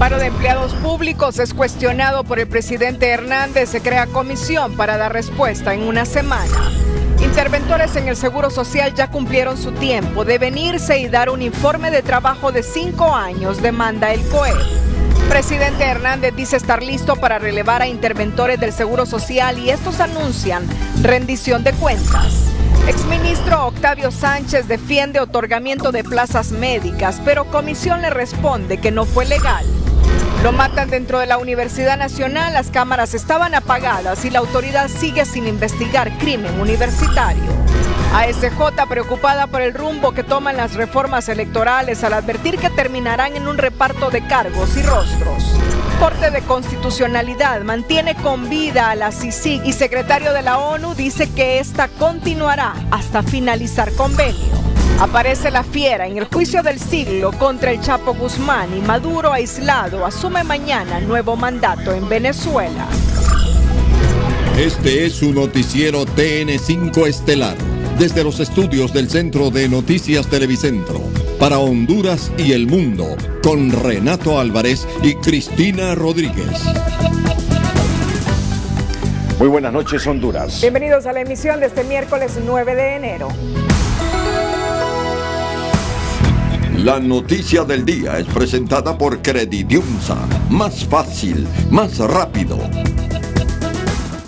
Paro de empleados públicos es cuestionado por el presidente Hernández. Se crea comisión para dar respuesta en una semana. Interventores en el Seguro Social ya cumplieron su tiempo. Deben irse y dar un informe de trabajo de 5 años, demanda el COEP. Presidente Hernández dice estar listo para relevar a interventores del Seguro Social y estos anuncian rendición de cuentas. Exministro Octavio Sánchez defiende otorgamiento de plazas médicas, pero comisión le responde que no fue legal. Lo matan dentro de la Universidad Nacional, las cámaras estaban apagadas y la autoridad sigue sin investigar crimen universitario. ASJ preocupada por el rumbo que toman las reformas electorales al advertir que terminarán en un reparto de cargos y rostros. Corte de Constitucionalidad mantiene con vida a la CICIG y secretario de la ONU dice que esta continuará hasta finalizar convenio. Aparece la fiera en el juicio del siglo contra el Chapo Guzmán y Maduro aislado asume mañana nuevo mandato en Venezuela. Este es su noticiero TN5 Estelar, desde los estudios del Centro de Noticias Televicentro, para Honduras y el mundo, con Renato Álvarez y Cristina Rodríguez. Muy buenas noches, Honduras. Bienvenidos a la emisión de este miércoles 9 de enero. La noticia del día es presentada por Credidiumsa. Más fácil, más rápido.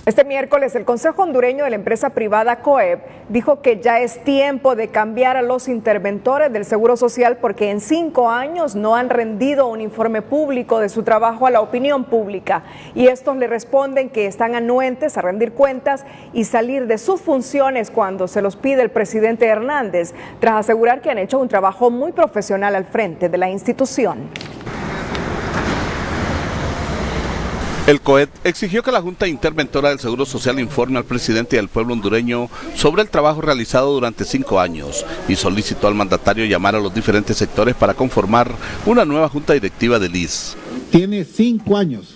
Este miércoles el Consejo Hondureño de la empresa privada COEP dijo que ya es tiempo de cambiar a los interventores del Seguro Social porque en 5 años no han rendido un informe público de su trabajo a la opinión pública y estos le responden que están anuentes a rendir cuentas y salir de sus funciones cuando se los pide el presidente Hernández, tras asegurar que han hecho un trabajo muy profesional al frente de la institución. El COEP exigió que la Junta Interventora del Seguro Social informe al presidente y al pueblo hondureño sobre el trabajo realizado durante 5 años y solicitó al mandatario llamar a los diferentes sectores para conformar una nueva junta directiva del IS. Tiene 5 años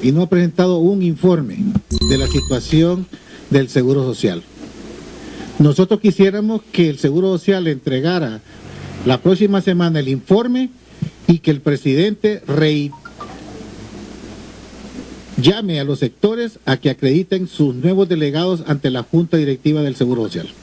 y no ha presentado un informe de la situación del Seguro Social. Nosotros quisiéramos que el Seguro Social entregara la próxima semana el informe y que el presidente llame a los sectores a que acrediten sus nuevos delegados ante la Junta Directiva del Seguro Social.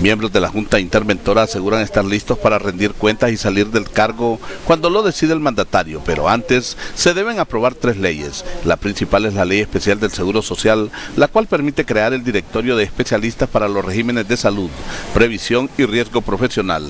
Miembros de la Junta Interventora aseguran estar listos para rendir cuentas y salir del cargo cuando lo decide el mandatario, pero antes se deben aprobar 3 leyes. La principal es la Ley Especial del Seguro Social, la cual permite crear el Directorio de Especialistas para los regímenes de salud, previsión y riesgo profesional.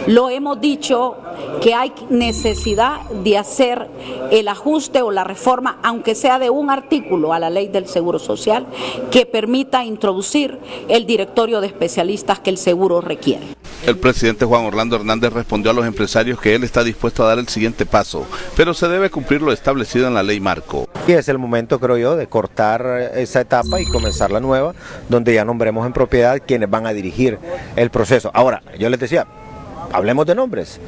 Lo hemos dicho que hay necesidad de hacer el ajuste o la reforma, aunque sea de un artículo a la Ley del Seguro Social, que permita introducir el Directorio de Especialistas que el seguro requiere. El presidente Juan Orlando Hernández respondió a los empresarios que él está dispuesto a dar el siguiente paso, pero se debe cumplir lo establecido en la ley marco. Y es el momento, creo yo, de cortar esa etapa y comenzar la nueva, donde ya nombremos en propiedad quienes van a dirigir el proceso. Ahora, yo les decía, hablemos de nombres,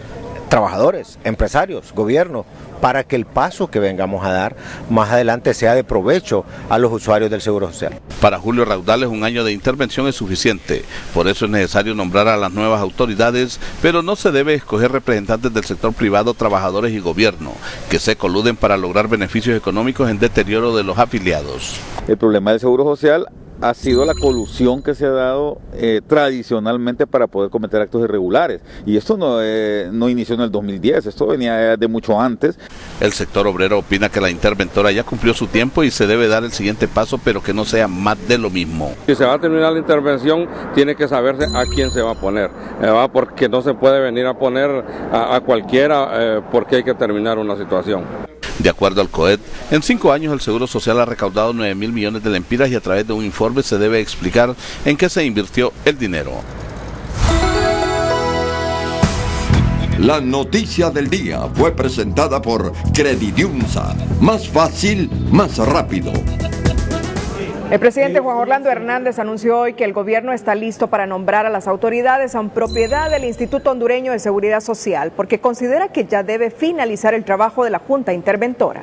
trabajadores, empresarios, gobierno, para que el paso que vengamos a dar más adelante sea de provecho a los usuarios del Seguro Social. Para Julio Raudales, 1 año de intervención es suficiente, por eso es necesario nombrar a las nuevas autoridades, pero no se debe escoger representantes del sector privado, trabajadores y gobierno, que se coluden para lograr beneficios económicos en deterioro de los afiliados. El problema del Seguro Social ha sido la colusión que se ha dado tradicionalmente para poder cometer actos irregulares. Y esto no inició en el 2010, esto venía de mucho antes. El sector obrero opina que la interventora ya cumplió su tiempo y se debe dar el siguiente paso, pero que no sea más de lo mismo. Si se va a terminar la intervención, tiene que saberse a quién se va a poner, porque no se puede venir a poner a cualquiera porque hay que terminar una situación. De acuerdo al COEP, en 5 años el Seguro Social ha recaudado 9.000 millones de lempiras y a través de un informe se debe explicar en qué se invirtió el dinero. La noticia del día fue presentada por Credidiumsa. Más fácil, más rápido. El presidente Juan Orlando Hernández anunció hoy que el gobierno está listo para nombrar a las autoridades en propiedad del Instituto Hondureño de Seguridad Social, porque considera que ya debe finalizar el trabajo de la Junta Interventora.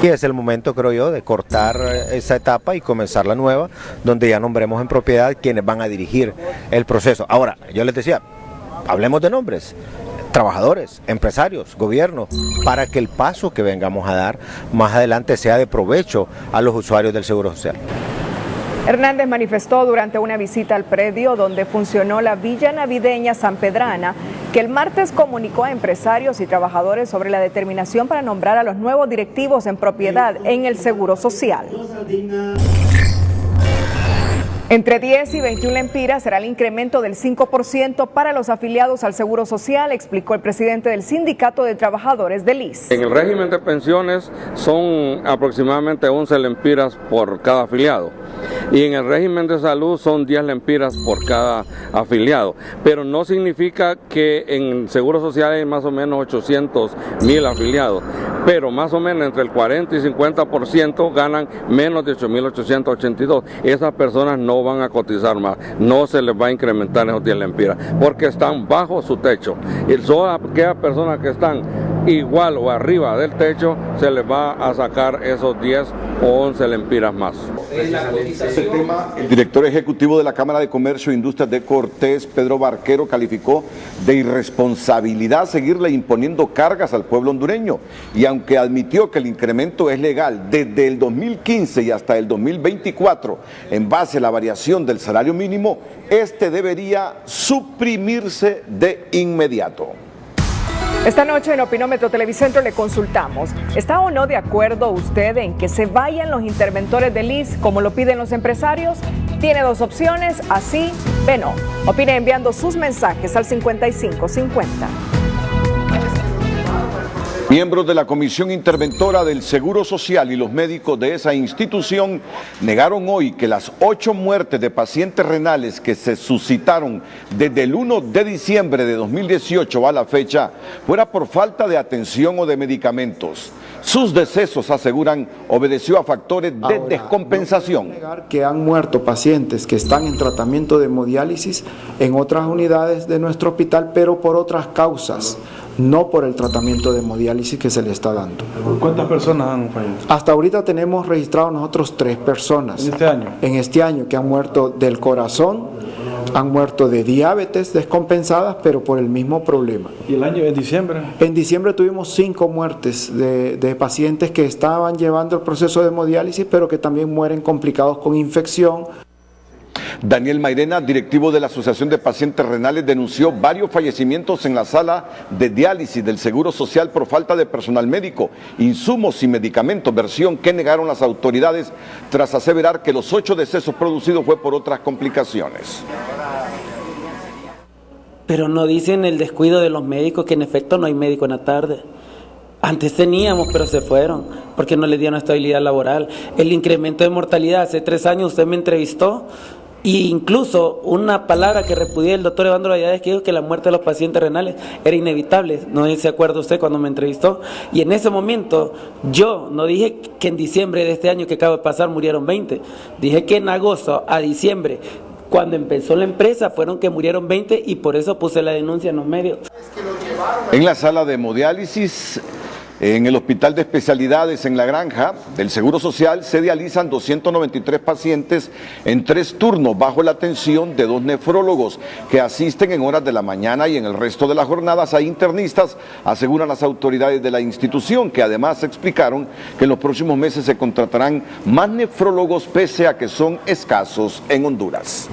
Y es el momento, creo yo, de cortar esa etapa y comenzar la nueva, donde ya nombremos en propiedad quienes van a dirigir el proceso. Ahora, yo les decía, hablemos de nombres, trabajadores, empresarios, gobierno, para que el paso que vengamos a dar más adelante sea de provecho a los usuarios del Seguro Social. Hernández manifestó durante una visita al predio donde funcionó la Villa Navideña Sanpedrana que el martes comunicó a empresarios y trabajadores sobre la determinación para nombrar a los nuevos directivos en propiedad en el Seguro Social. Entre 10 y 21 lempiras será el incremento del 5% para los afiliados al Seguro Social, explicó el presidente del Sindicato de Trabajadores del IS. En el régimen de pensiones son aproximadamente 11 lempiras por cada afiliado. Y en el régimen de salud son 10 lempiras por cada afiliado. Pero no significa que en el Seguro Social hay más o menos 800,000 afiliados. Pero más o menos entre el 40 y 50% ganan menos de 8.882. Esas personas no van a cotizar más, no se les va a incrementar esos 10 lempiras, porque están bajo su techo. Y solo aquellas personas que están igual o arriba del techo, se les va a sacar esos 10 o 11 lempiras más. El director ejecutivo de la Cámara de Comercio e Industrias de Cortés, Pedro Barquero, calificó de irresponsabilidad seguirle imponiendo cargas al pueblo hondureño, y aunque admitió que el incremento es legal desde el 2015 y hasta el 2024 en base a la variación del salario mínimo, este debería suprimirse de inmediato. Esta noche en Opinómetro Televicentro le consultamos, ¿está o no de acuerdo usted en que se vayan los interventores del IS como lo piden los empresarios? Tiene dos opciones, así, B no. Opine enviando sus mensajes al 5550. Miembros de la Comisión Interventora del Seguro Social y los médicos de esa institución negaron hoy que las 8 muertes de pacientes renales que se suscitaron desde el 1 de diciembre de 2018 a la fecha fuera por falta de atención o de medicamentos. Sus decesos, aseguran, obedeció a factores de descompensación. No negar que han muerto pacientes que están en tratamiento de hemodiálisis en otras unidades de nuestro hospital, pero por otras causas, no por el tratamiento de hemodiálisis que se le está dando. ¿Cuántas personas han fallecido? Hasta ahorita tenemos registrados nosotros 3 personas. ¿En este año? En este año, que han muerto del corazón, han muerto de diabetes descompensadas, pero por el mismo problema. ¿Y el año en diciembre? En diciembre tuvimos 5 muertes de pacientes que estaban llevando el proceso de hemodiálisis, pero que también mueren complicados con infección. Daniel Mairena, directivo de la Asociación de Pacientes Renales, denunció varios fallecimientos en la sala de diálisis del Seguro Social por falta de personal médico, insumos y medicamentos, versión que negaron las autoridades tras aseverar que los 8 decesos producidos fue por otras complicaciones. Pero no dicen el descuido de los médicos, que en efecto no hay médico en la tarde. Antes teníamos, pero se fueron, porque no les dieron estabilidad laboral. El incremento de mortalidad, hace 3 años usted me entrevistó, e incluso una palabra que repudié el doctor Evandro Valladares, que dijo que la muerte de los pacientes renales era inevitable. No se acuerda usted cuando me entrevistó. Y en ese momento yo no dije que en diciembre de este año que acaba de pasar murieron 20. Dije que en agosto a diciembre, cuando empezó la empresa, fueron que murieron 20, y por eso puse la denuncia en los medios. En la sala de hemodiálisis, en el Hospital de Especialidades en La Granja del Seguro Social, se dializan 293 pacientes en 3 turnos bajo la atención de 2 nefrólogos que asisten en horas de la mañana, y en el resto de las jornadas hay internistas, aseguran las autoridades de la institución, que además explicaron que en los próximos meses se contratarán más nefrólogos pese a que son escasos en Honduras.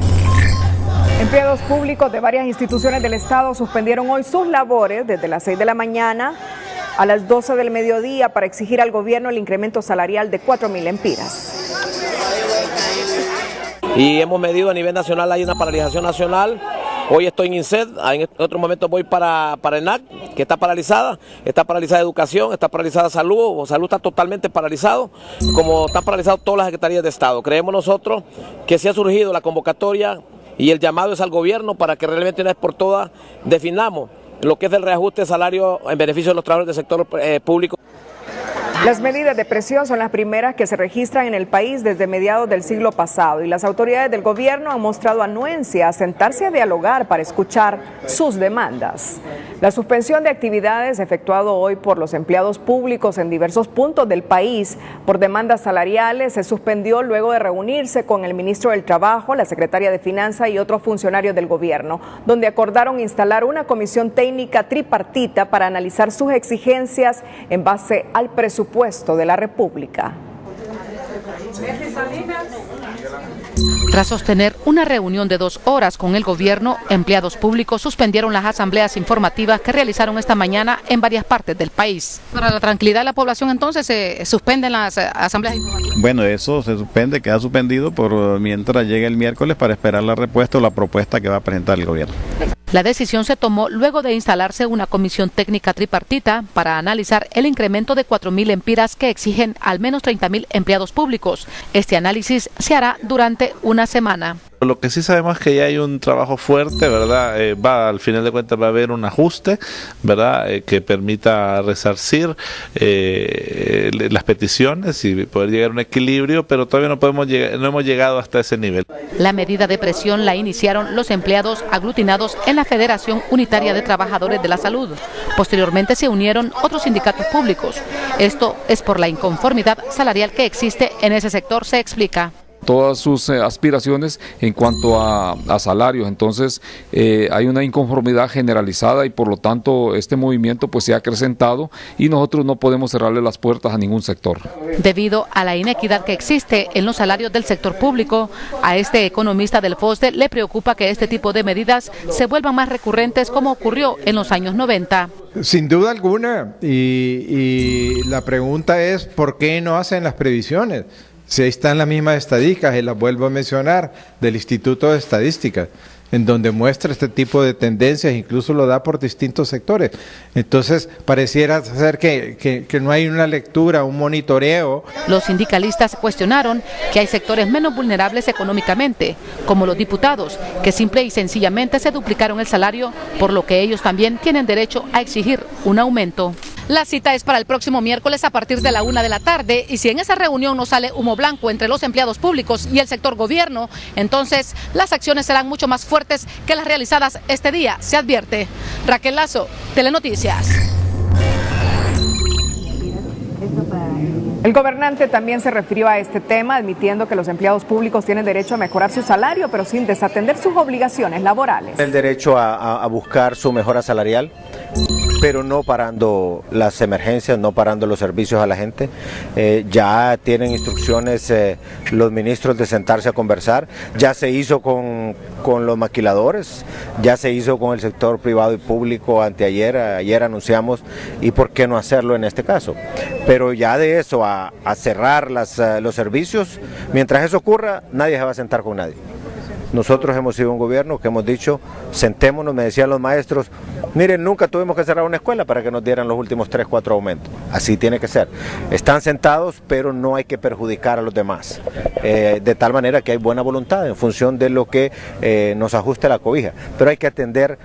Empleados públicos de varias instituciones del Estado suspendieron hoy sus labores desde las 6 de la mañana a las 12 del mediodía para exigir al gobierno el incremento salarial de 4.000 lempiras. Y hemos medido a nivel nacional, hay una paralización nacional. Hoy estoy en INSED, en otro momento voy para ENAC, que está paralizada educación, está paralizada salud está totalmente paralizado, como están paralizadas todas las secretarías de Estado. Creemos nosotros que se ha surgido la convocatoria y el llamado es al gobierno para que realmente una vez por todas definamos lo que es el reajuste de salario en beneficio de los trabajadores del sector público. Las medidas de presión son las primeras que se registran en el país desde mediados del siglo pasado y las autoridades del gobierno han mostrado anuencia a sentarse a dialogar para escuchar sus demandas. La suspensión de actividades efectuado hoy por los empleados públicos en diversos puntos del país por demandas salariales se suspendió luego de reunirse con el ministro del Trabajo, la secretaria de Finanzas y otros funcionarios del gobierno, donde acordaron instalar una comisión técnica tripartita para analizar sus exigencias en base al presupuesto de la República. Tras sostener una reunión de 2 horas con el gobierno, empleados públicos suspendieron las asambleas informativas que realizaron esta mañana en varias partes del país. Para la tranquilidad de la población, entonces, ¿se suspenden las asambleas informativas? Bueno, eso se suspende, queda suspendido por mientras llegue el miércoles para esperar la respuesta o la propuesta que va a presentar el gobierno. La decisión se tomó luego de instalarse una comisión técnica tripartita para analizar el incremento de 4.000 lempiras que exigen al menos 30.000 empleados públicos. Este análisis se hará durante una semana. Lo que sí sabemos es que ya hay un trabajo fuerte, ¿verdad? Al final de cuentas va a haber un ajuste, ¿verdad? Que permita resarcir las peticiones y poder llegar a un equilibrio, pero todavía no hemos llegado hasta ese nivel. La medida de presión la iniciaron los empleados aglutinados en la Federación Unitaria de Trabajadores de la Salud. Posteriormente se unieron otros sindicatos públicos. Esto es por la inconformidad salarial que existe en ese sector, se explica. Todas sus aspiraciones en cuanto a salarios, entonces hay una inconformidad generalizada y por lo tanto este movimiento pues se ha acrecentado y nosotros no podemos cerrarle las puertas a ningún sector. Debido a la inequidad que existe en los salarios del sector público, a este economista del FOSDE le preocupa que este tipo de medidas se vuelvan más recurrentes como ocurrió en los años 90. Sin duda alguna, y la pregunta es ¿por qué no hacen las previsiones? Si ahí están las mismas estadísticas, y las vuelvo a mencionar, del Instituto de Estadística, en donde muestra este tipo de tendencias, incluso lo da por distintos sectores. Entonces, pareciera ser que no hay una lectura, un monitoreo. Los sindicalistas cuestionaron que hay sectores menos vulnerables económicamente, como los diputados, que simple y sencillamente se duplicaron el salario, por lo que ellos también tienen derecho a exigir un aumento. La cita es para el próximo miércoles a partir de la 1 de la tarde y si en esa reunión no sale humo blanco entre los empleados públicos y el sector gobierno, entonces las acciones serán mucho más fuertes que las realizadas este día, se advierte. Raquel Lazo, Telenoticias. El gobernante también se refirió a este tema, admitiendo que los empleados públicos tienen derecho a mejorar su salario, pero sin desatender sus obligaciones laborales. El derecho a buscar su mejora salarial, pero no parando las emergencias, no parando los servicios a la gente. Ya tienen instrucciones los ministros de sentarse a conversar, ya se hizo con los maquiladores, ya se hizo con el sector privado y público ayer anunciamos, y por qué no hacerlo en este caso. Pero ya de eso a cerrar los servicios, mientras eso ocurra, nadie se va a sentar con nadie. Nosotros hemos sido un gobierno que hemos dicho, sentémonos, me decían los maestros, miren, nunca tuvimos que cerrar una escuela para que nos dieran los últimos 3, 4 aumentos. Así tiene que ser. Están sentados, pero no hay que perjudicar a los demás. De tal manera que hay buena voluntad en función de lo que nos ajuste la cobija. Pero hay que atender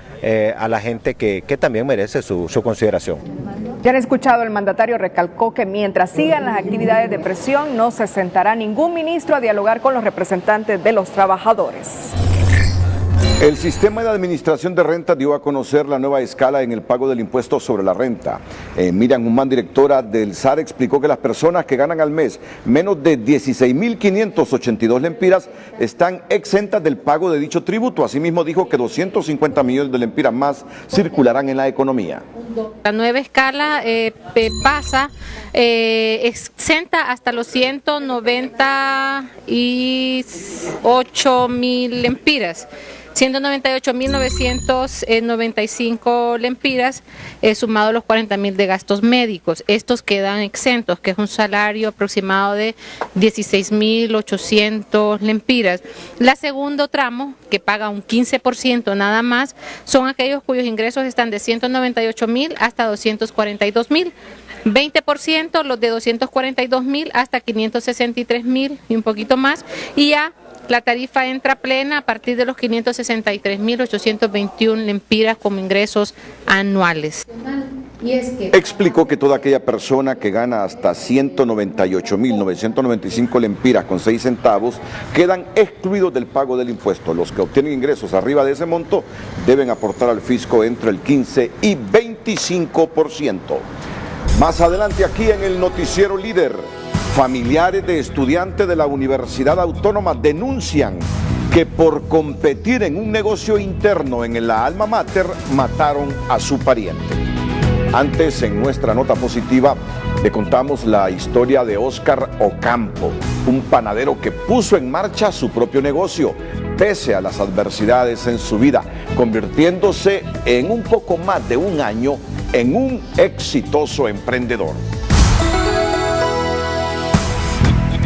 a la gente que también merece su consideración. Ya han escuchado, el mandatario recalcó que mientras sigan las actividades de presión, no se sentará ningún ministro a dialogar con los representantes de los trabajadores. El Sistema de Administración de Renta dio a conocer la nueva escala en el pago del impuesto sobre la renta. Miriam Guzmán, directora del SAR, explicó que las personas que ganan al mes menos de 16.582 lempiras están exentas del pago de dicho tributo. Asimismo dijo que 250 millones de lempiras más circularán en la economía. La nueva escala pasa exenta hasta los 198.000 lempiras. 198.995 lempiras, sumado a los 40.000 de gastos médicos. Estos quedan exentos, que es un salario aproximado de 16.800 lempiras. La segundo tramo, que paga un 15% nada más, son aquellos cuyos ingresos están de 198.000 hasta 242.000. 20% los de 242.000 hasta 563.000 y un poquito más, y ya la tarifa entra plena a partir de los 563.821 lempiras como ingresos anuales. Explicó que toda aquella persona que gana hasta 198.995 lempiras con 6 centavos quedan excluidos del pago del impuesto. Los que obtienen ingresos arriba de ese monto deben aportar al fisco entre el 15 y 25%. Más adelante aquí en el Noticiero Líder, familiares de estudiantes de la Universidad Autónoma denuncian que por competir en un negocio interno en la alma mater mataron a su pariente. Antes, en nuestra nota positiva, le contamos la historia de Óscar Ocampo, un panadero que puso en marcha su propio negocio, pese a las adversidades en su vida, convirtiéndose en un poco más de un año en un exitoso emprendedor.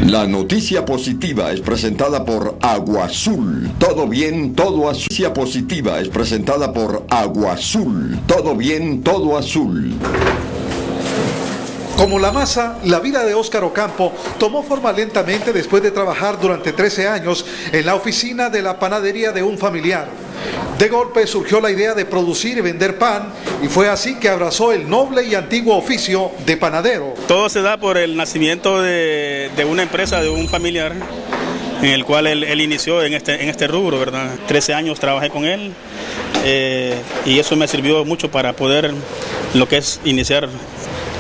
La noticia positiva es presentada por Agua Azul. Todo bien, todo azul. La noticia positiva es presentada por Agua Azul. Todo bien, todo azul. Como la masa, la vida de Óscar Ocampo tomó forma lentamente después de trabajar durante 13 años en la oficina de la panadería de un familiar. De golpe surgió la idea de producir y vender pan y fue así que abrazó el noble y antiguo oficio de panadero. Todo se da por el nacimiento de una empresa, de un familiar, en el cual él inició en este rubro, ¿verdad? 13 años trabajé con él y eso me sirvió mucho para poder lo que es iniciar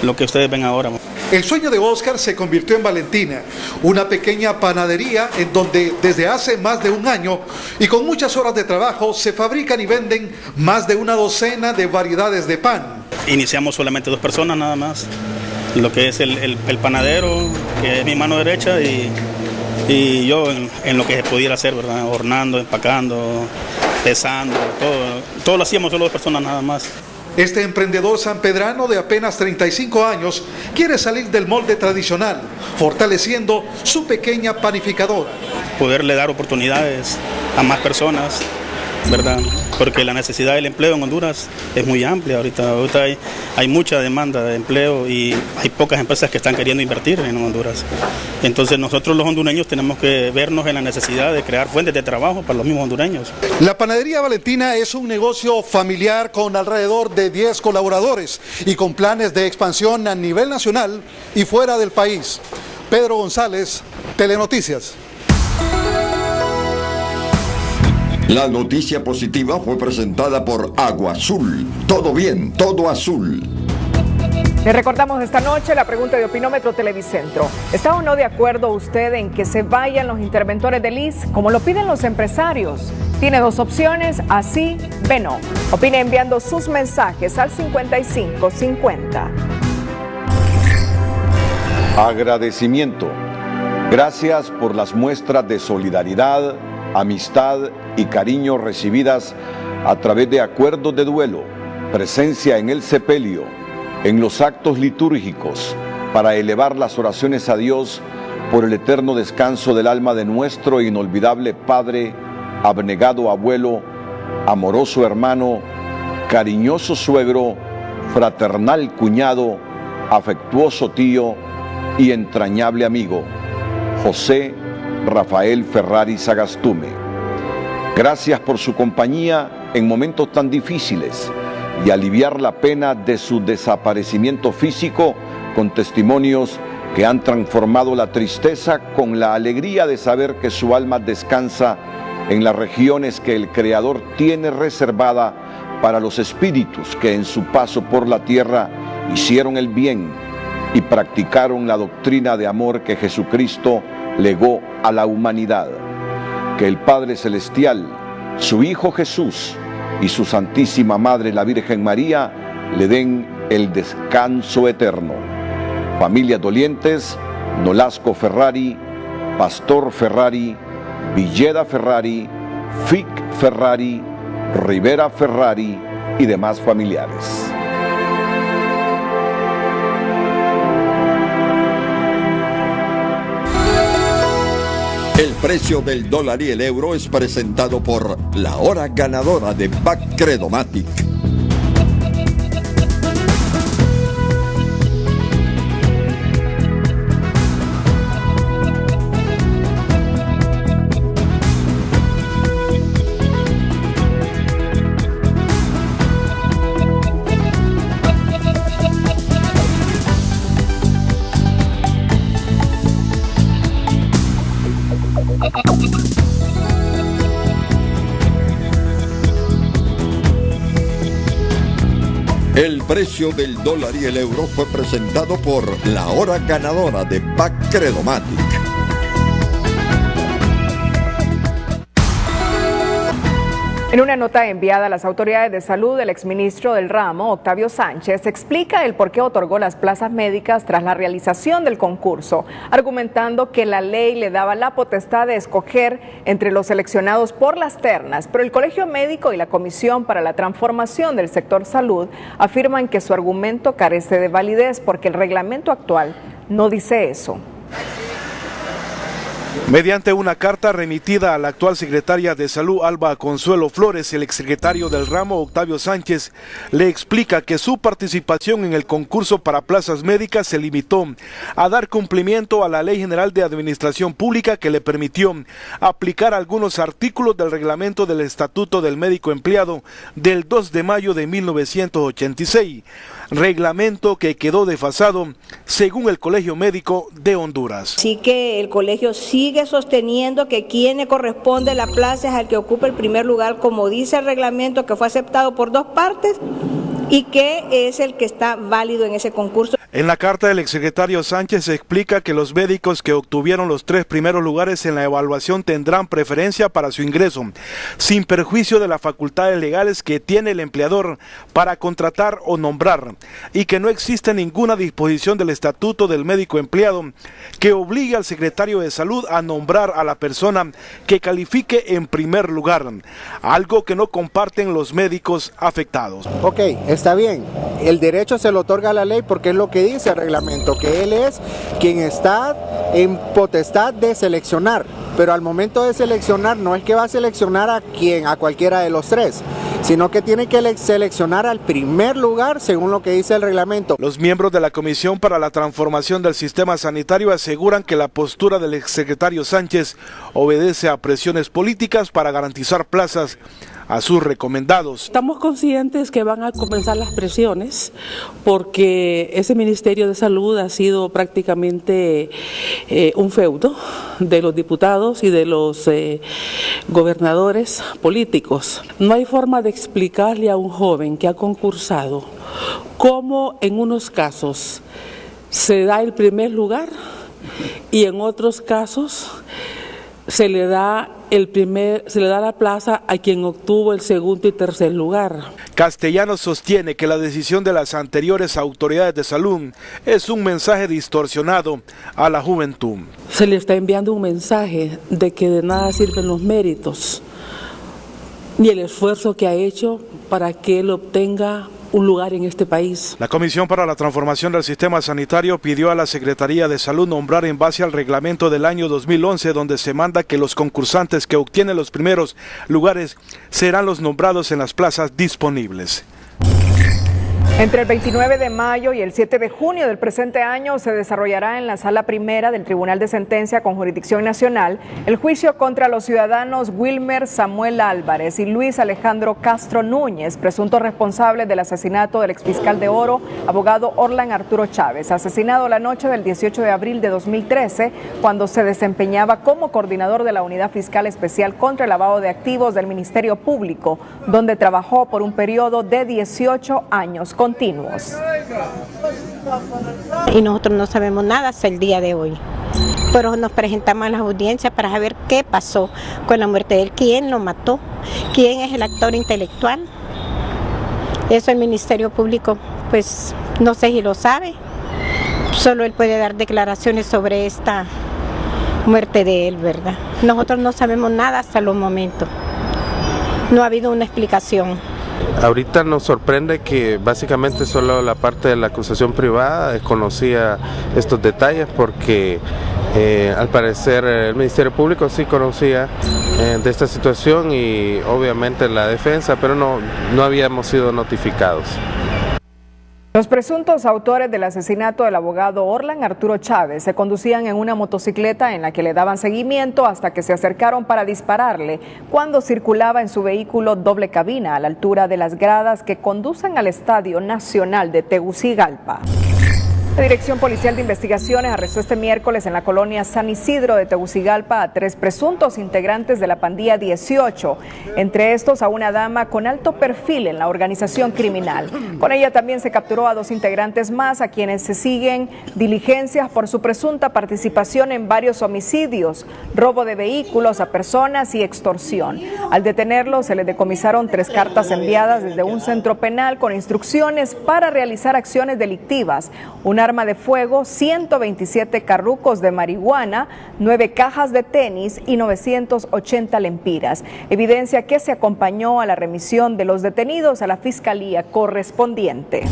lo que ustedes ven ahora. El sueño de Óscar se convirtió en Valentina, una pequeña panadería en donde desde hace más de un año y con muchas horas de trabajo se fabrican y venden más de una docena de variedades de pan. Iniciamos solamente 2 personas nada más, lo que es el panadero, que es mi mano derecha, y yo en lo que se pudiera hacer, ¿verdad? Hornando, empacando, pesando, todo lo hacíamos solo 2 personas nada más. Este emprendedor sanpedrano de apenas 35 años quiere salir del molde tradicional, fortaleciendo su pequeña panificadora. Poderle dar oportunidades a más personas, ¿verdad? Porque la necesidad del empleo en Honduras es muy amplia. Ahorita hay mucha demanda de empleo y hay pocas empresas que están queriendo invertir en Honduras. Entonces nosotros los hondureños tenemos que vernos en la necesidad de crear fuentes de trabajo para los mismos hondureños. La panadería Valentina es un negocio familiar con alrededor de 10 colaboradores y con planes de expansión a nivel nacional y fuera del país. Pedro González, Telenoticias. La noticia positiva fue presentada por Agua Azul. Todo bien, todo azul. Le recordamos esta noche la pregunta de Opinómetro Televicentro. ¿Está o no de acuerdo usted en que se vayan los interventores del IS como lo piden los empresarios? Tiene 2 opciones, así, B no. Opine enviando sus mensajes al 5550. Agradecimiento. Gracias por las muestras de solidaridad, amistad y cariño recibidas a través de acuerdos de duelo, presencia en el sepelio, en los actos litúrgicos, para elevar las oraciones a Dios por el eterno descanso del alma de nuestro inolvidable Padre, abnegado abuelo, amoroso hermano, cariñoso suegro, fraternal cuñado, afectuoso tío y entrañable amigo, José Rafael Ferrari Sagastume. Gracias por su compañía en momentos tan difíciles y aliviar la pena de su desaparecimiento físico con testimonios que han transformado la tristeza con la alegría de saber que su alma descansa en las regiones que el Creador tiene reservada para los espíritus que en su paso por la tierra hicieron el bien y practicaron la doctrina de amor que Jesucristo legó a la humanidad. Que el Padre Celestial, su Hijo Jesús y su Santísima Madre la Virgen María le den el descanso eterno. Familias dolientes: Nolasco Ferrari, Pastor Ferrari, Villeda Ferrari, Fic Ferrari, Rivera Ferrari y demás familiares. El precio del dólar y el euro es presentado por la hora ganadora de Bacredomatic. El precio del dólar y el euro fue presentado por la hora ganadora de PAC Credomatic. En una nota enviada a las autoridades de salud, el exministro del ramo, Octavio Sánchez, explica el por qué otorgó las plazas médicas tras la realización del concurso, argumentando que la ley le daba la potestad de escoger entre los seleccionados por las ternas, pero el Colegio Médico y la Comisión para la Transformación del Sector Salud afirman que su argumento carece de validez porque el reglamento actual no dice eso. Mediante una carta remitida a la actual secretaria de Salud, Alba Consuelo Flores, el exsecretario del ramo, Octavio Sánchez, le explica que su participación en el concurso para plazas médicas se limitó a dar cumplimiento a la Ley General de Administración Pública que le permitió aplicar algunos artículos del reglamento del Estatuto del Médico Empleado del 2 de mayo de 1986, reglamento que quedó desfasado según el Colegio Médico de Honduras. Sí que el colegio sigue sosteniendo que quien le corresponde la plaza es al que ocupa el primer lugar, como dice el reglamento que fue aceptado por dos partes y que es el que está válido en ese concurso. En la carta del exsecretario Sánchez se explica que los médicos que obtuvieron los 3 primeros lugares en la evaluación tendrán preferencia para su ingreso, sin perjuicio de las facultades legales que tiene el empleador para contratar o nombrar, y que no existe ninguna disposición del Estatuto del Médico Empleado que obligue al secretario de Salud a nombrar a la persona que califique en primer lugar, algo que no comparten los médicos afectados. Ok, está bien, el derecho se lo otorga la ley porque es lo que dice el reglamento, que él es quien está en potestad de seleccionar, pero al momento de seleccionar no es que va a seleccionar a cualquiera de los 3, sino que tiene que seleccionar al primer lugar según lo que dice el reglamento. Los miembros de la Comisión para la Transformación del Sistema Sanitario aseguran que la postura del exsecretario Sánchez obedece a presiones políticas para garantizar plazas a sus recomendados. Estamos conscientes que van a comenzar las presiones porque ese Ministerio de Salud ha sido prácticamente un feudo de los diputados y de los gobernadores políticos. No hay forma de explicarle a un joven que ha concursado cómo en unos casos se da el primer lugar y en otros casos se le da la plaza a quien obtuvo el segundo y tercer lugar. Castellanos sostiene que la decisión de las anteriores autoridades de salud es un mensaje distorsionado a la juventud. Se le está enviando un mensaje de que de nada sirven los méritos ni el esfuerzo que ha hecho para que él obtenga un lugar en este país. La Comisión para la Transformación del Sistema Sanitario pidió a la Secretaría de Salud nombrar en base al reglamento del año 2011, donde se manda que los concursantes que obtienen los primeros lugares serán los nombrados en las plazas disponibles. Entre el 29 de mayo y el 7 de junio del presente año se desarrollará en la Sala Primera del Tribunal de Sentencia con Jurisdicción Nacional el juicio contra los ciudadanos Wilmer Samuel Álvarez y Luis Alejandro Castro Núñez, presuntos responsables del asesinato del exfiscal de Oro, abogado Orlan Arturo Chávez, asesinado la noche del 18 de abril de 2013 cuando se desempeñaba como coordinador de la Unidad Fiscal Especial contra el Lavado de Activos del Ministerio Público, donde trabajó por un periodo de 18 años continuos. Y nosotros no sabemos nada hasta el día de hoy, pero nos presentamos a las audiencias para saber qué pasó con la muerte de él, quién lo mató, quién es el actor intelectual. Eso el Ministerio Público, pues no sé si lo sabe, solo él puede dar declaraciones sobre esta muerte de él, ¿verdad? Nosotros no sabemos nada hasta los momentos, no ha habido una explicación. Ahorita nos sorprende que básicamente solo la parte de la acusación privada desconocía estos detalles porque al parecer el Ministerio Público sí conocía de esta situación y obviamente la defensa, pero no habíamos sido notificados. Los presuntos autores del asesinato del abogado Orlan Arturo Chávez se conducían en una motocicleta en la que le daban seguimiento hasta que se acercaron para dispararle cuando circulaba en su vehículo doble cabina a la altura de las gradas que conducen al Estadio Nacional de Tegucigalpa. La Dirección Policial de Investigaciones arrestó este miércoles en la colonia San Isidro de Tegucigalpa a 3 presuntos integrantes de la pandilla 18, entre estos a una dama con alto perfil en la organización criminal. Con ella también se capturó a 2 integrantes más a quienes se siguen diligencias por su presunta participación en varios homicidios, robo de vehículos a personas y extorsión. Al detenerlos se les decomisaron 3 cartas enviadas desde un centro penal con instrucciones para realizar acciones delictivas, un arma de fuego, 127 carrucos de marihuana, 9 cajas de tenis y 980 lempiras. Evidencia que se acompañó a la remisión de los detenidos a la fiscalía correspondiente.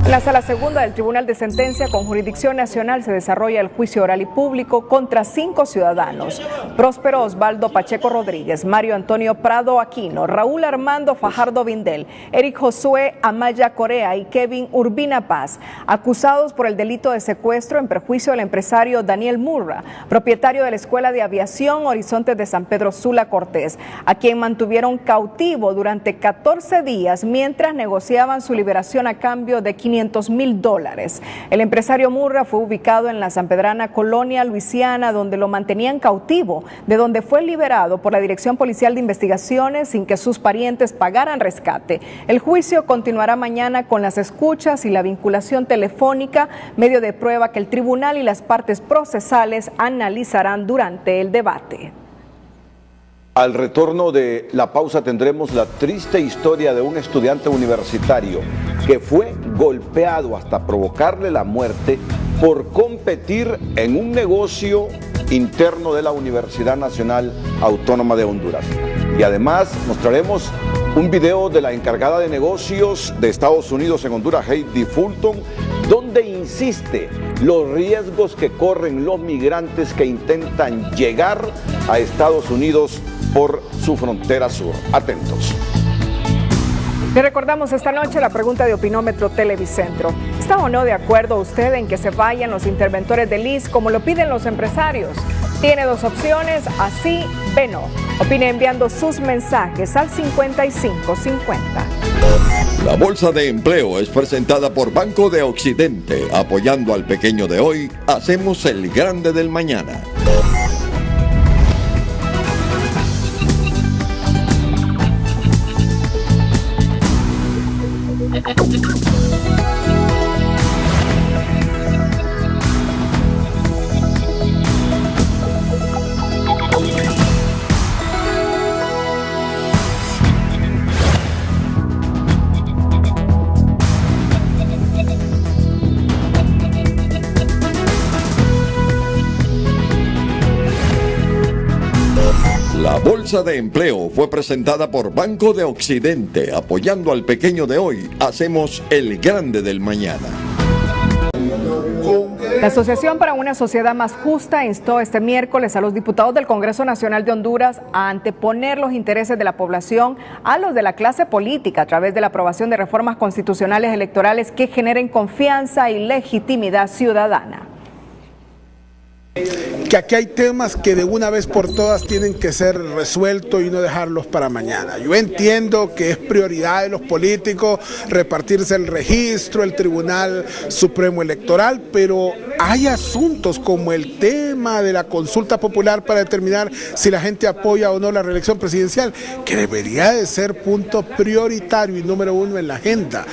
En la Sala Segunda del Tribunal de Sentencia con Jurisdicción Nacional se desarrolla el juicio oral y público contra 5 ciudadanos: Próspero Osvaldo Pacheco Rodríguez, Mario Antonio Prado Aquino, Raúl Armando Fajardo Vindel, Eric Josué Amaya Corea y Kevin Urbina Paz, acusados por el delito de secuestro en perjuicio del empresario Daniel Murra, propietario de la Escuela de Aviación Horizontes de San Pedro Sula Cortés, a quien mantuvieron cautivo durante 14 días mientras negociaban su liberación a cambio de $500,000. El empresario Murra fue ubicado en la sanpedrana colonia Luisiana, donde lo mantenían cautivo, de donde fue liberado por la Dirección Policial de Investigaciones sin que sus parientes pagaran rescate. El juicio continuará mañana con las escuchas y la vinculación telefónica, medio de prueba que el tribunal y las partes procesales analizarán durante el debate. Al retorno de la pausa tendremos la triste historia de un estudiante universitario que fue golpeado hasta provocarle la muerte por competir en un negocio interno de la Universidad Nacional Autónoma de Honduras. Y además mostraremos un video de la encargada de negocios de Estados Unidos en Honduras, Heidi Fulton, donde insiste los riesgos que corren los migrantes que intentan llegar a Estados Unidos por su frontera sur. Atentos. Le recordamos esta noche la pregunta de Opinómetro Televicentro. ¿Está o no de acuerdo usted en que se vayan los interventores del ISSSTE como lo piden los empresarios? Tiene 2 opciones, así, B, no. Opine enviando sus mensajes al 5550. La Bolsa de Empleo es presentada por Banco de Occidente. Apoyando al pequeño de hoy, hacemos el grande del mañana. La Bolsa de Empleo fue presentada por Banco de Occidente. Apoyando al pequeño de hoy, hacemos el grande del mañana. La Asociación para una Sociedad Más Justa instó este miércoles a los diputados del Congreso Nacional de Honduras a anteponer los intereses de la población a los de la clase política a través de la aprobación de reformas constitucionales electorales que generen confianza y legitimidad ciudadana. Que aquí hay temas que de una vez por todas tienen que ser resueltos y no dejarlos para mañana. Yo entiendo que es prioridad de los políticos repartirse el registro, el Tribunal Supremo Electoral, pero hay asuntos como el tema de la consulta popular para determinar si la gente apoya o no la reelección presidencial, que debería de ser punto prioritario y número 1 en la agenda.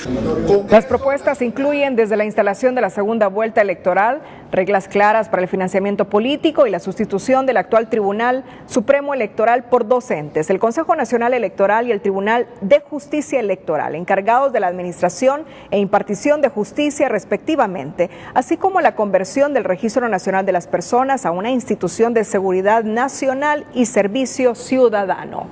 Las propuestas incluyen desde la instalación de la segunda vuelta electoral, reglas claras para el financiamiento político y la sustitución del actual Tribunal Supremo Electoral por 2 entes, el Consejo Nacional Electoral y el Tribunal de Justicia Electoral, encargados de la administración e impartición de justicia respectivamente, así como la conversión del Registro Nacional de las Personas a una institución de seguridad nacional y servicio ciudadano.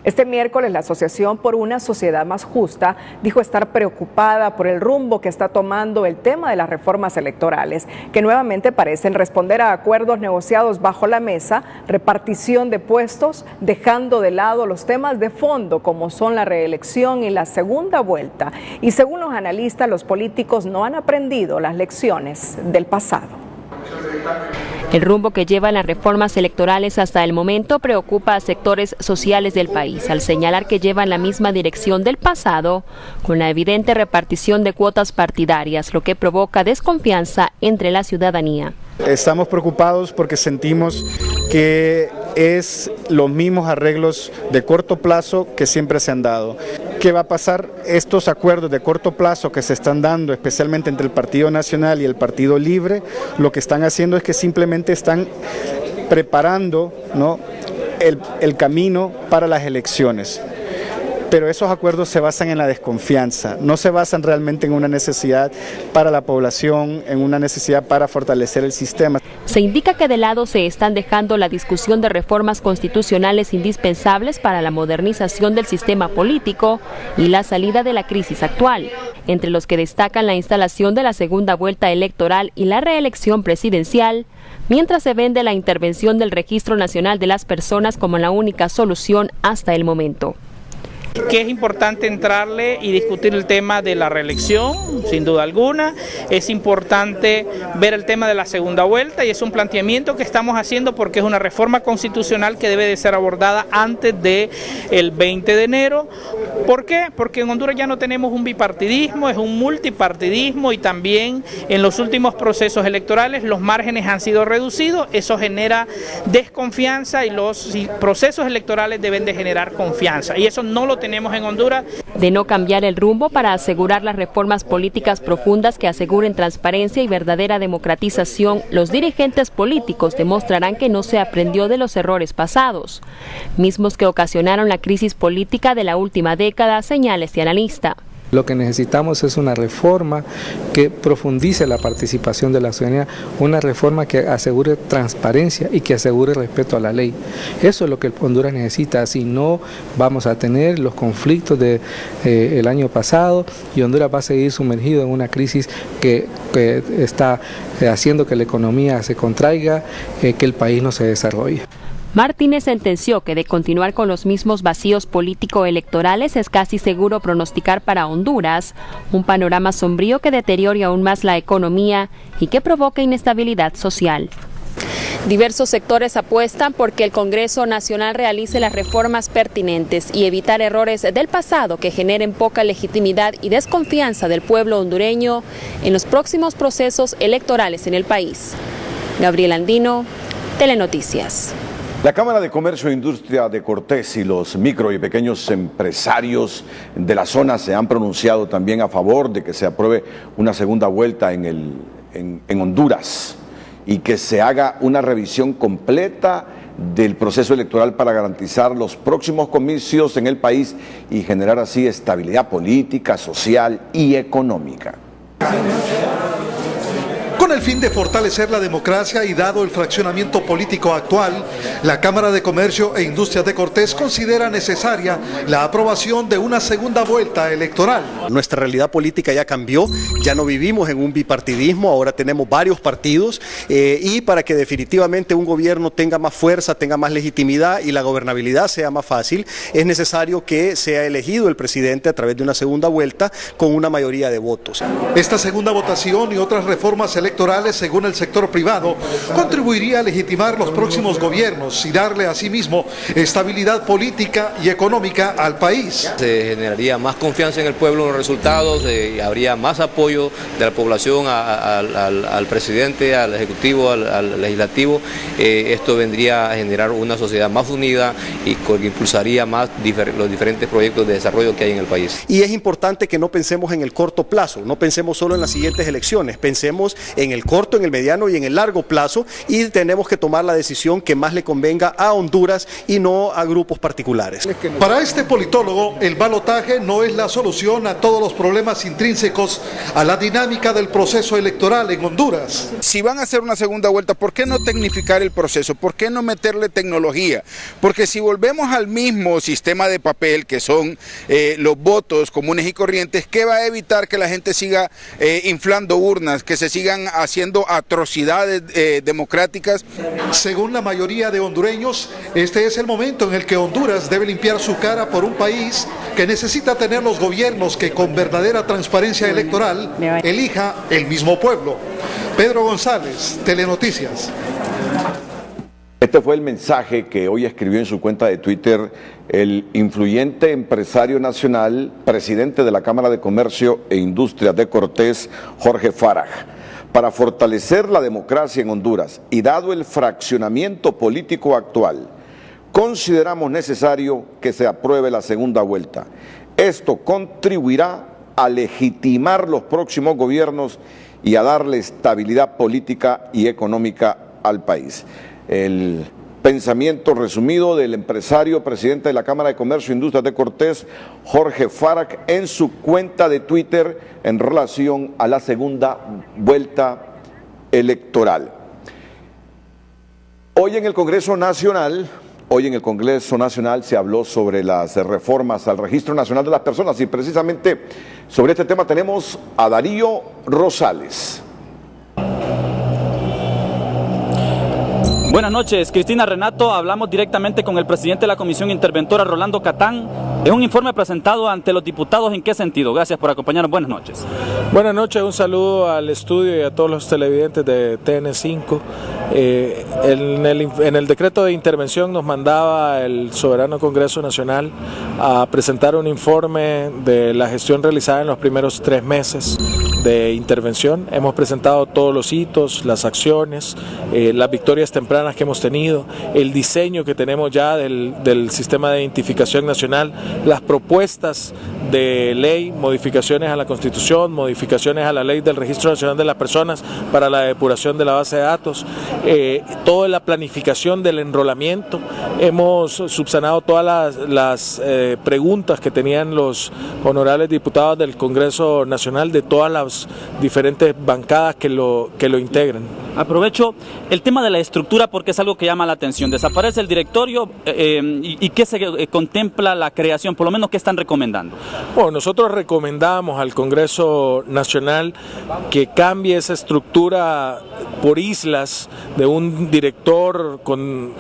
Este miércoles la Asociación por una Sociedad Más Justa dijo estar preocupada por el rumbo que está tomando el tema de las reformas electorales, que nuevamente parecen responder a acuerdos negociados bajo la mesa, repartición de puestos, dejando de lado los temas de fondo como son la reelección y la segunda vuelta. Y según los analistas, los políticos no han aprendido las lecciones del pasado. El rumbo que llevan las reformas electorales hasta el momento preocupa a sectores sociales del país, al señalar que llevan la misma dirección del pasado, con la evidente repartición de cuotas partidarias, lo que provoca desconfianza entre la ciudadanía. Estamos preocupados porque sentimos que es los mismos arreglos de corto plazo que siempre se han dado. ¿Qué va a pasar? Estos acuerdos de corto plazo que se están dando, especialmente entre el Partido Nacional y el Partido Libre, lo que están haciendo es que simplemente están preparando, ¿no?, el camino para las elecciones. Pero esos acuerdos se basan en la desconfianza, no se basan realmente en una necesidad para la población, en una necesidad para fortalecer el sistema. Se indica que de lado se están dejando la discusión de reformas constitucionales indispensables para la modernización del sistema político y la salida de la crisis actual, entre los que destacan la instalación de la segunda vuelta electoral y la reelección presidencial, mientras se vende la intervención del Registro Nacional de las Personas como la única solución hasta el momento. Que es importante entrarle y discutir el tema de la reelección, sin duda alguna. Es importante ver el tema de la segunda vuelta y es un planteamiento que estamos haciendo porque es una reforma constitucional que debe de ser abordada antes del 20 de enero. ¿Por qué? Porque en Honduras ya no tenemos un bipartidismo, es un multipartidismo y también en los últimos procesos electorales los márgenes han sido reducidos, eso genera desconfianza y los procesos electorales deben de generar confianza y eso no lo tenemos en Honduras. De no cambiar el rumbo para asegurar las reformas políticas profundas que aseguren transparencia y verdadera democratización, los dirigentes políticos demostrarán que no se aprendió de los errores pasados, mismos que ocasionaron la crisis política de la última década, señala este analista. Lo que necesitamos es una reforma que profundice la participación de la ciudadanía, una reforma que asegure transparencia y que asegure respeto a la ley. Eso es lo que Honduras necesita, si no vamos a tener los conflictos del año pasado y Honduras va a seguir sumergido en una crisis que está haciendo que la economía se contraiga, que el país no se desarrolle. Martínez sentenció que de continuar con los mismos vacíos político-electorales es casi seguro pronosticar para Honduras un panorama sombrío que deteriore aún más la economía y que provoque inestabilidad social. Diversos sectores apuestan por que el Congreso Nacional realice las reformas pertinentes y evitar errores del pasado que generen poca legitimidad y desconfianza del pueblo hondureño en los próximos procesos electorales en el país. Gabriel Andino, Telenoticias. La Cámara de Comercio e Industria de Cortés y los micro y pequeños empresarios de la zona se han pronunciado también a favor de que se apruebe una segunda vuelta en Honduras y que se haga una revisión completa del proceso electoral para garantizar los próximos comicios en el país y generar así estabilidad política, social y económica. Con el fin de fortalecer la democracia y dado el fraccionamiento político actual, la Cámara de Comercio e Industrias de Cortés considera necesaria la aprobación de una segunda vuelta electoral. Nuestra realidad política ya cambió, ya no vivimos en un bipartidismo, ahora tenemos varios partidos y para que definitivamente un gobierno tenga más fuerza, tenga más legitimidad y la gobernabilidad sea más fácil, es necesario que sea elegido el presidente a través de una segunda vuelta con una mayoría de votos. Esta segunda votación y otras reformas electorales, según el sector privado, contribuiría a legitimar los próximos gobiernos y darle asimismo estabilidad política y económica al país. Se generaría más confianza en el pueblo en los resultados, habría más apoyo de la población al presidente, al ejecutivo, al legislativo. Esto vendría a generar una sociedad más unida y que impulsaría más los diferentes proyectos de desarrollo que hay en el país. Y es importante que no pensemos en el corto plazo, no pensemos solo en las siguientes elecciones, pensemos en el corto, en el mediano y en el largo plazo y tenemos que tomar la decisión que más le convenga a Honduras y no a grupos particulares. Para este politólogo, el balotaje no es la solución a todos los problemas intrínsecos a la dinámica del proceso electoral en Honduras. Si van a hacer una segunda vuelta, ¿por qué no tecnificar el proceso? ¿Por qué no meterle tecnología? Porque si volvemos al mismo sistema de papel que son los votos comunes y corrientes, ¿qué va a evitar que la gente siga inflando urnas, que se sigan haciendo atrocidades democráticas? Según la mayoría de hondureños, este es el momento en el que Honduras debe limpiar su cara por un país que necesita tener los gobiernos que con verdadera transparencia electoral elija el mismo pueblo. Pedro González, Telenoticias. Este fue el mensaje que hoy escribió en su cuenta de Twitter el influyente empresario nacional, presidente de la Cámara de Comercio e Industria de Cortés, Jorge Farag. Para fortalecer la democracia en Honduras y dado el fraccionamiento político actual, consideramos necesario que se apruebe la segunda vuelta. Esto contribuirá a legitimar los próximos gobiernos y a darle estabilidad política y económica al país. El pensamiento resumido del empresario presidente de la Cámara de Comercio e Industria de Cortés, Jorge Farag, en su cuenta de Twitter en relación a la segunda vuelta electoral. Hoy en el Congreso Nacional se habló sobre las reformas al Registro Nacional de las Personas y precisamente sobre este tema tenemos a Darío Rosales. Buenas noches, Cristina, Renato. Hablamos directamente con el presidente de la Comisión Interventora, Rolando Catán. Es un informe presentado ante los diputados. ¿En qué sentido? Gracias por acompañarnos. Buenas noches. Buenas noches, un saludo al estudio y a todos los televidentes de TN5. En el decreto de intervención nos mandaba el Soberano Congreso Nacional a presentar un informe de la gestión realizada en los primeros 3 meses de intervención. Hemos presentado todos los hitos, las acciones, las victorias tempranas que hemos tenido, el diseño que tenemos ya del sistema de identificación nacional, las propuestas de ley, modificaciones a la Constitución, modificaciones a la ley del Registro Nacional de las Personas para la depuración de la base de datos, toda la planificación del enrolamiento. Hemos subsanado todas las preguntas que tenían los honorables diputados del Congreso Nacional de todas las diferentes bancadas que lo integran. Aprovecho el tema de la estructura porque es algo que llama la atención. Desaparece el directorio y ¿qué se contempla la creación? Por lo menos, ¿qué están recomendando? Bueno, nosotros recomendamos al Congreso Nacional que cambie esa estructura por islas de un director con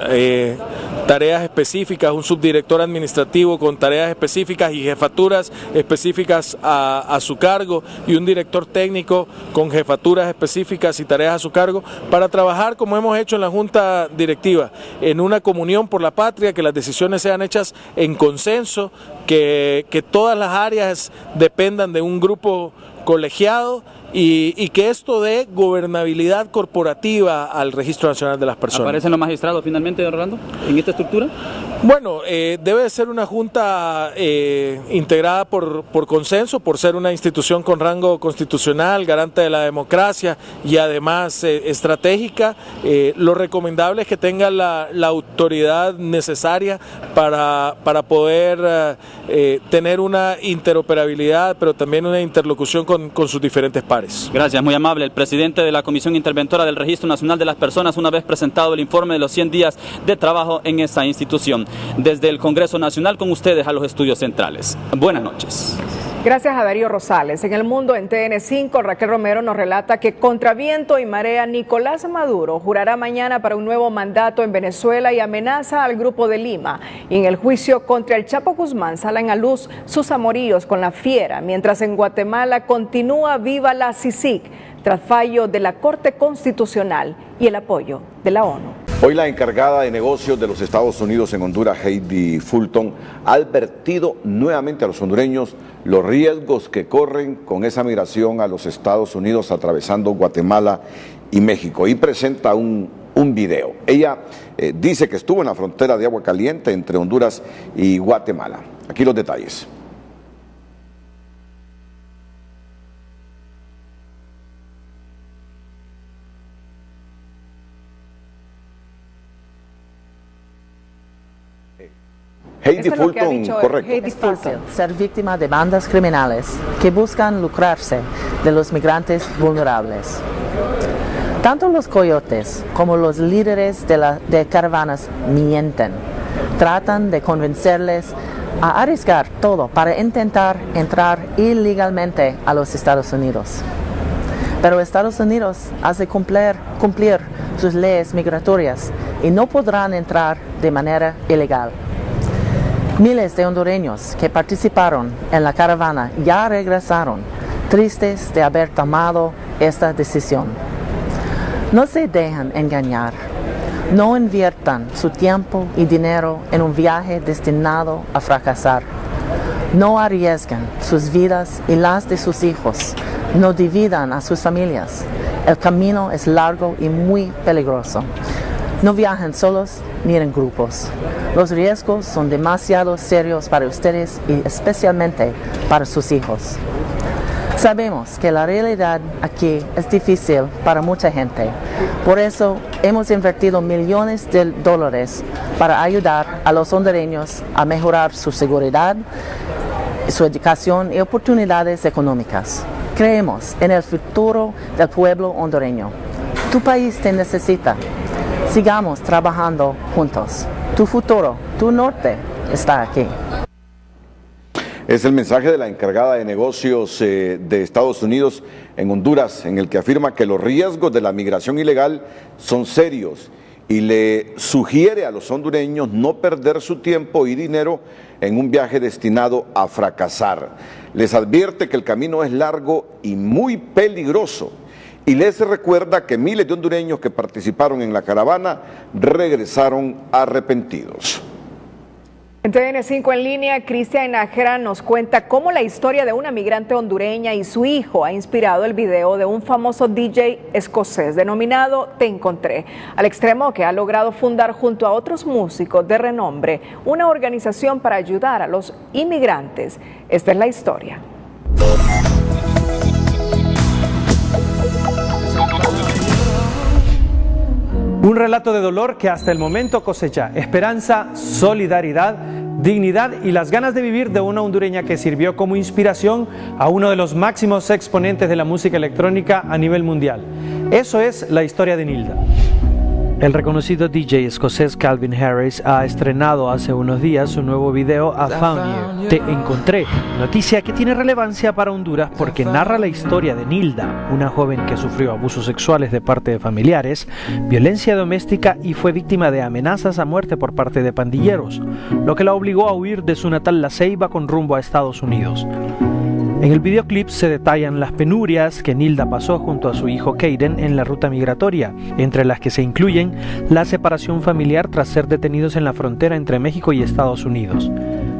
tareas específicas, un subdirector administrativo con tareas específicas y jefaturas específicas a su cargo y un director técnico con jefaturas específicas y tareas a su cargo para trabajar como hemos hecho en la Junta Directiva, en una comunión por la patria, que las decisiones sean hechas en consenso, que todas las áreas dependan de un grupo colegiado y que esto dé gobernabilidad corporativa al Registro Nacional de las Personas. ¿Aparecen los magistrados finalmente, Rolando, en esta estructura? Bueno, debe ser una junta integrada por consenso, por ser una institución con rango constitucional, garante de la democracia y además estratégica. Lo recomendable es que tenga la autoridad necesaria para poder tener una interoperabilidad, pero también una interlocución con sus diferentes pares. Gracias, muy amable. El presidente de la Comisión Interventora del Registro Nacional de las Personas, una vez presentado el informe de los 100 días de trabajo en esa institución. Desde el Congreso Nacional, con ustedes a los estudios centrales. Buenas noches. Gracias a Darío Rosales. En el mundo, en TN5, Raquel Romero nos relata que contra viento y marea, Nicolás Maduro jurará mañana para un nuevo mandato en Venezuela y amenaza al Grupo de Lima. Y en el juicio contra el Chapo Guzmán salen a luz sus amoríos con la Fiera, mientras en Guatemala continúa viva la CICIG tras fallo de la Corte Constitucional y el apoyo de la ONU. Hoy la encargada de negocios de los Estados Unidos en Honduras, Heidi Fulton, ha advertido nuevamente a los hondureños los riesgos que corren con esa migración a los Estados Unidos atravesando Guatemala y México, y presenta un video. Ella dice que estuvo en la frontera de Agua Caliente entre Honduras y Guatemala. Aquí los detalles. Heidi Fulton, correcto. Es fácil ser víctima de bandas criminales que buscan lucrarse de los migrantes vulnerables. Tanto los coyotes como los líderes de caravanas mienten. Tratan de convencerles a arriesgar todo para intentar entrar ilegalmente a los Estados Unidos. Pero Estados Unidos hace cumplir sus leyes migratorias y no podrán entrar de manera ilegal. Miles de hondureños que participaron en la caravana ya regresaron, tristes de haber tomado esta decisión. No se dejen engañar. No inviertan su tiempo y dinero en un viaje destinado a fracasar. No arriesguen sus vidas y las de sus hijos. No dividan a sus familias. El camino es largo y muy peligroso. No viajen solos ni en grupos. Los riesgos son demasiado serios para ustedes y especialmente para sus hijos. Sabemos que la realidad aquí es difícil para mucha gente. Por eso hemos invertido millones de dólares para ayudar a los hondureños a mejorar su seguridad, su educación y oportunidades económicas. Creemos en el futuro del pueblo hondureño. Tu país te necesita. Sigamos trabajando juntos. Tu futuro, tu norte está aquí. Es el mensaje de la encargada de negocios de Estados Unidos en Honduras, en el que afirma que los riesgos de la migración ilegal son serios y le sugiere a los hondureños no perder su tiempo y dinero en un viaje destinado a fracasar. Les advierte que el camino es largo y muy peligroso y les recuerda que miles de hondureños que participaron en la caravana regresaron arrepentidos. En TN5 en línea, Cristian Nájera nos cuenta cómo la historia de una migrante hondureña y su hijo ha inspirado el video de un famoso DJ escocés denominado Te Encontré, al extremo que ha logrado fundar junto a otros músicos de renombre una organización para ayudar a los inmigrantes. Esta es la historia. Un relato de dolor que hasta el momento cosecha esperanza, solidaridad, dignidad y las ganas de vivir de una hondureña que sirvió como inspiración a uno de los máximos exponentes de la música electrónica a nivel mundial. Eso es la historia de Nilda. El reconocido DJ escocés Calvin Harris ha estrenado hace unos días su nuevo video I Found You, Te Encontré, noticia que tiene relevancia para Honduras porque narra la historia de Nilda, una joven que sufrió abusos sexuales de parte de familiares, violencia doméstica y fue víctima de amenazas a muerte por parte de pandilleros, lo que la obligó a huir de su natal La Ceiba con rumbo a Estados Unidos. En el videoclip se detallan las penurias que Nilda pasó junto a su hijo Caden en la ruta migratoria, entre las que se incluyen la separación familiar tras ser detenidos en la frontera entre México y Estados Unidos.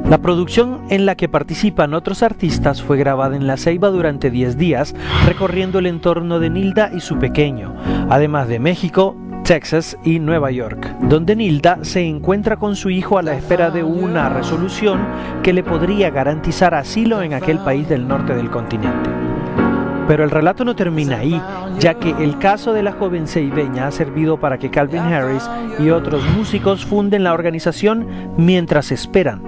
La producción en la que participan otros artistas fue grabada en La Ceiba durante 10 días, recorriendo el entorno de Nilda y su pequeño, además de México, Texas y Nueva York, donde Nilda se encuentra con su hijo a la espera de una resolución que le podría garantizar asilo en aquel país del norte del continente. Pero el relato no termina ahí, ya que el caso de la joven ceibeña ha servido para que Calvin Harris y otros músicos funden la organización Mientras Esperan,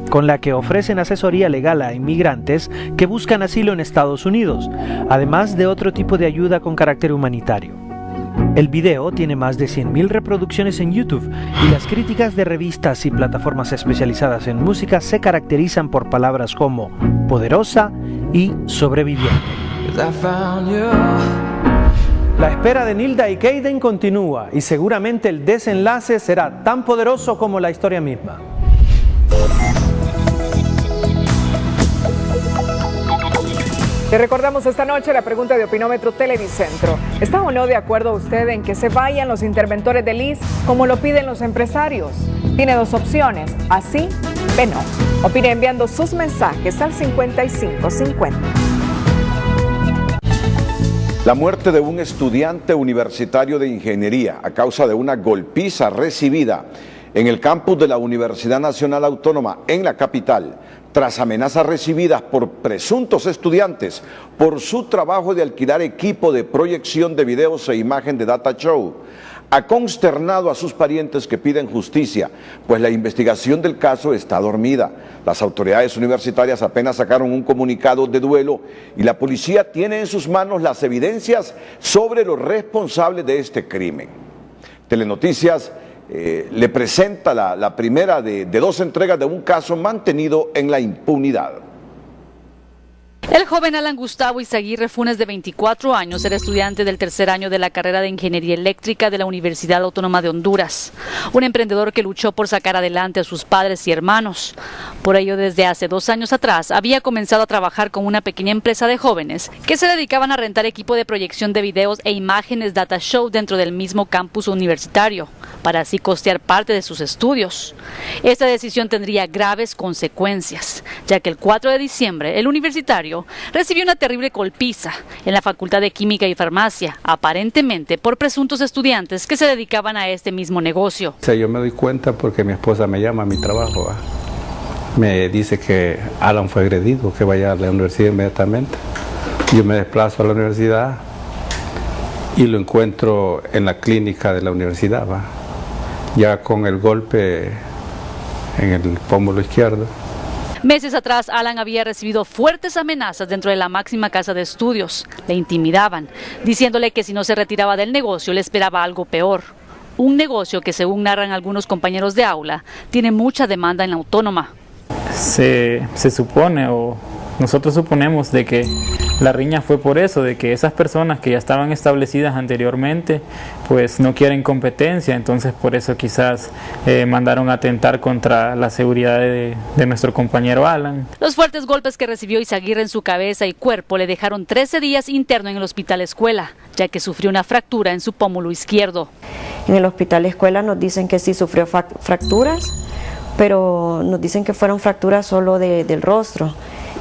con la que ofrecen asesoría legal a inmigrantes que buscan asilo en Estados Unidos, además de otro tipo de ayuda con carácter humanitario. El video tiene más de 100.000 reproducciones en YouTube y las críticas de revistas y plataformas especializadas en música se caracterizan por palabras como poderosa y sobreviviente. La espera de Nilda y Caden continúa y seguramente el desenlace será tan poderoso como la historia misma. Le recordamos esta noche la pregunta de Opinómetro Televicentro. ¿Está o no de acuerdo usted en que se vayan los interventores del ISS como lo piden los empresarios? Tiene dos opciones, así que no. Opine enviando sus mensajes al 5550. La muerte de un estudiante universitario de ingeniería a causa de una golpiza recibida en el campus de la Universidad Nacional Autónoma en la capital, tras amenazas recibidas por presuntos estudiantes por su trabajo de alquilar equipo de proyección de videos e imagen de data show, ha consternado a sus parientes que piden justicia, pues la investigación del caso está dormida. Las autoridades universitarias apenas sacaron un comunicado de duelo y la policía tiene en sus manos las evidencias sobre los responsables de este crimen. Telenoticias le presenta la primera de dos entregas de un caso mantenido en la impunidad. El joven Alan Gustavo Izaguirre Funes, de 24 años, era estudiante del tercer año de la carrera de Ingeniería Eléctrica de la Universidad Autónoma de Honduras. Un emprendedor que luchó por sacar adelante a sus padres y hermanos. Por ello, desde hace 2 años atrás, había comenzado a trabajar con una pequeña empresa de jóvenes que se dedicaban a rentar equipo de proyección de videos e imágenes data show dentro del mismo campus universitario, para así costear parte de sus estudios. Esta decisión tendría graves consecuencias, ya que el 4 de diciembre el universitario recibió una terrible golpiza en la Facultad de Química y Farmacia, aparentemente por presuntos estudiantes que se dedicaban a este mismo negocio. Yo me doy cuenta porque mi esposa me llama a mi trabajo, ¿va? Me dice que Alan fue agredido, que vaya a la universidad inmediatamente. Yo me desplazo a la universidad y lo encuentro en la clínica de la universidad, ¿va? Ya con el golpe en el pómulo izquierdo. Meses atrás, Alan había recibido fuertes amenazas dentro de la máxima casa de estudios. Le intimidaban, diciéndole que si no se retiraba del negocio le esperaba algo peor. Un negocio que, según narran algunos compañeros de aula, tiene mucha demanda en la autónoma. Se supone, o nosotros suponemos, de que la riña fue por eso, de que esas personas que ya estaban establecidas anteriormente pues no quieren competencia, entonces por eso quizás mandaron a atentar contra la seguridad de nuestro compañero Alan. Los fuertes golpes que recibió Izaguirre en su cabeza y cuerpo le dejaron 13 días interno en el hospital escuela, ya que sufrió una fractura en su pómulo izquierdo. En el hospital escuela nos dicen que sí sufrió fracturas, pero nos dicen que fueron fracturas solo del rostro,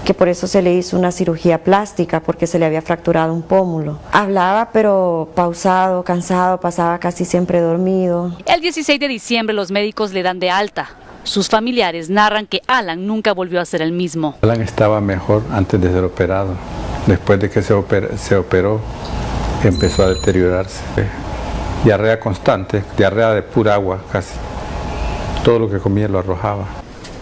que por eso se le hizo una cirugía plástica, porque se le había fracturado un pómulo. Hablaba pero pausado, cansado, pasaba casi siempre dormido. El 16 de diciembre los médicos le dan de alta. Sus familiares narran que Alan nunca volvió a ser el mismo. Alan estaba mejor antes de ser operado. Después de que se operó, empezó a deteriorarse. Diarrea constante, diarrea de pura agua casi. Todo lo que comía lo arrojaba.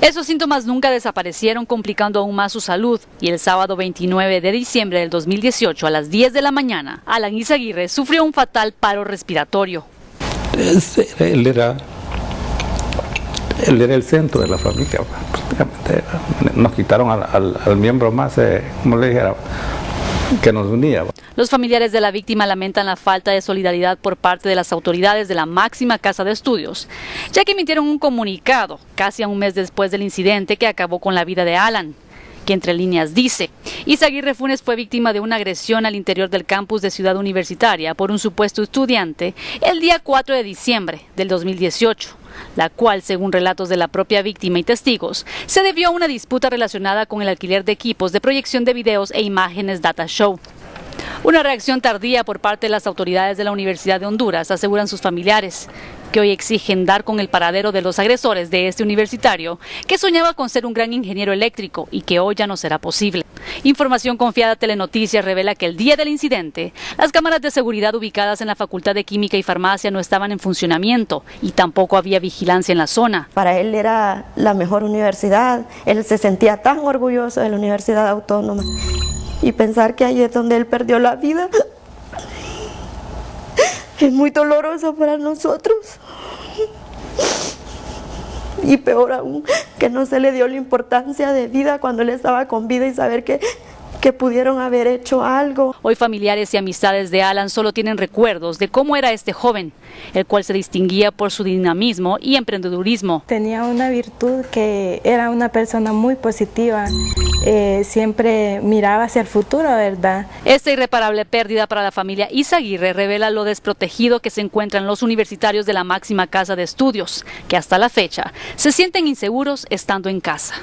Esos síntomas nunca desaparecieron, complicando aún más su salud, y el sábado 29 de diciembre del 2018 a las 10 de la mañana, Alan Izaguirre sufrió un fatal paro respiratorio. Él era el centro de la familia, prácticamente. Nos quitaron al miembro más, como le dijera, que nos unía. Los familiares de la víctima lamentan la falta de solidaridad por parte de las autoridades de la máxima casa de estudios, ya que emitieron un comunicado casi a un mes después del incidente que acabó con la vida de Alan, que entre líneas dice: Izaguirre Funes fue víctima de una agresión al interior del campus de Ciudad Universitaria por un supuesto estudiante el día 4 de diciembre del 2018. La cual, según relatos de la propia víctima y testigos, se debió a una disputa relacionada con el alquiler de equipos de proyección de videos e imágenes data show. Una reacción tardía por parte de las autoridades de la Universidad de Honduras, aseguran sus familiares, que hoy exigen dar con el paradero de los agresores de este universitario, que soñaba con ser un gran ingeniero eléctrico y que hoy ya no será posible. Información confiada a Telenoticias revela que el día del incidente, las cámaras de seguridad ubicadas en la Facultad de Química y Farmacia no estaban en funcionamiento y tampoco había vigilancia en la zona. Para él era la mejor universidad, él se sentía tan orgulloso de la Universidad Autónoma, y pensar que ahí es donde él perdió la vida es muy doloroso para nosotros. Y peor aún, que no se le dio la importancia de vida cuando él estaba con vida, y saber que pudieron haber hecho algo. Hoy familiares y amistades de Alan solo tienen recuerdos de cómo era este joven, el cual se distinguía por su dinamismo y emprendedurismo. Tenía una virtud, que era una persona muy positiva, siempre miraba hacia el futuro, ¿verdad? Esta irreparable pérdida para la familia Izaguirre revela lo desprotegido que se encuentran los universitarios de la máxima casa de estudios, que hasta la fecha se sienten inseguros estando en casa.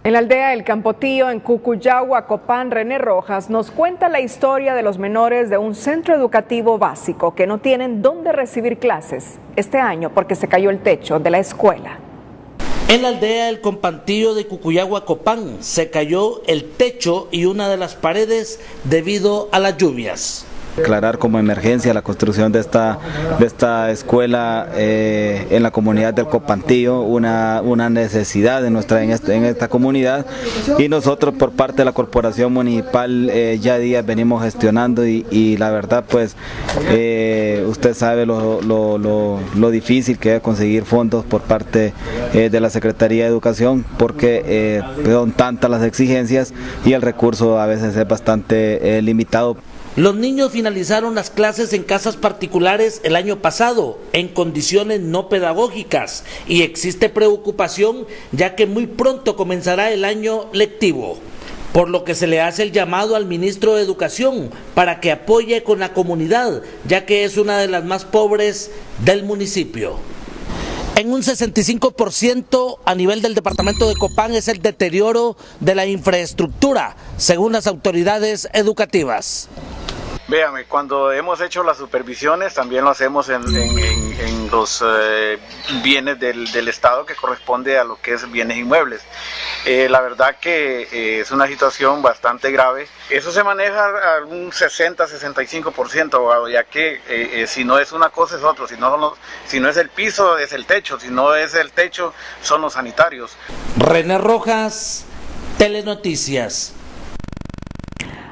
En la aldea El Campotío, en Cucuyagua, Copán, René Rojas nos cuenta la historia de los menores de un centro educativo básico que no tienen dónde recibir clases este año porque se cayó el techo de la escuela. En la aldea El Campotío de Cucuyagua, Copán, se cayó el techo y una de las paredes debido a las lluvias. Declarar como emergencia la construcción de esta escuela en la comunidad del Copantillo, una necesidad en esta comunidad, y nosotros por parte de la corporación municipal ya días venimos gestionando y la verdad pues usted sabe lo difícil que es conseguir fondos por parte de la Secretaría de Educación, porque son tantas las exigencias y el recurso a veces es bastante limitado. Los niños finalizaron las clases en casas particulares el año pasado, en condiciones no pedagógicas, y existe preocupación ya que muy pronto comenzará el año lectivo, por lo que se le hace el llamado al ministro de Educación para que apoye con la comunidad, ya que es una de las más pobres del municipio. En un 65% a nivel del departamento de Copán es el deterioro de la infraestructura, según las autoridades educativas. Véame, cuando hemos hecho las supervisiones también lo hacemos en los bienes del Estado que corresponde a lo que es bienes inmuebles. La verdad que es una situación bastante grave. Eso se maneja a un 60-65%, abogado, ya que si no es una cosa es otra, si no es el piso es el techo, si no es el techo son los sanitarios. René Rojas, Telenoticias.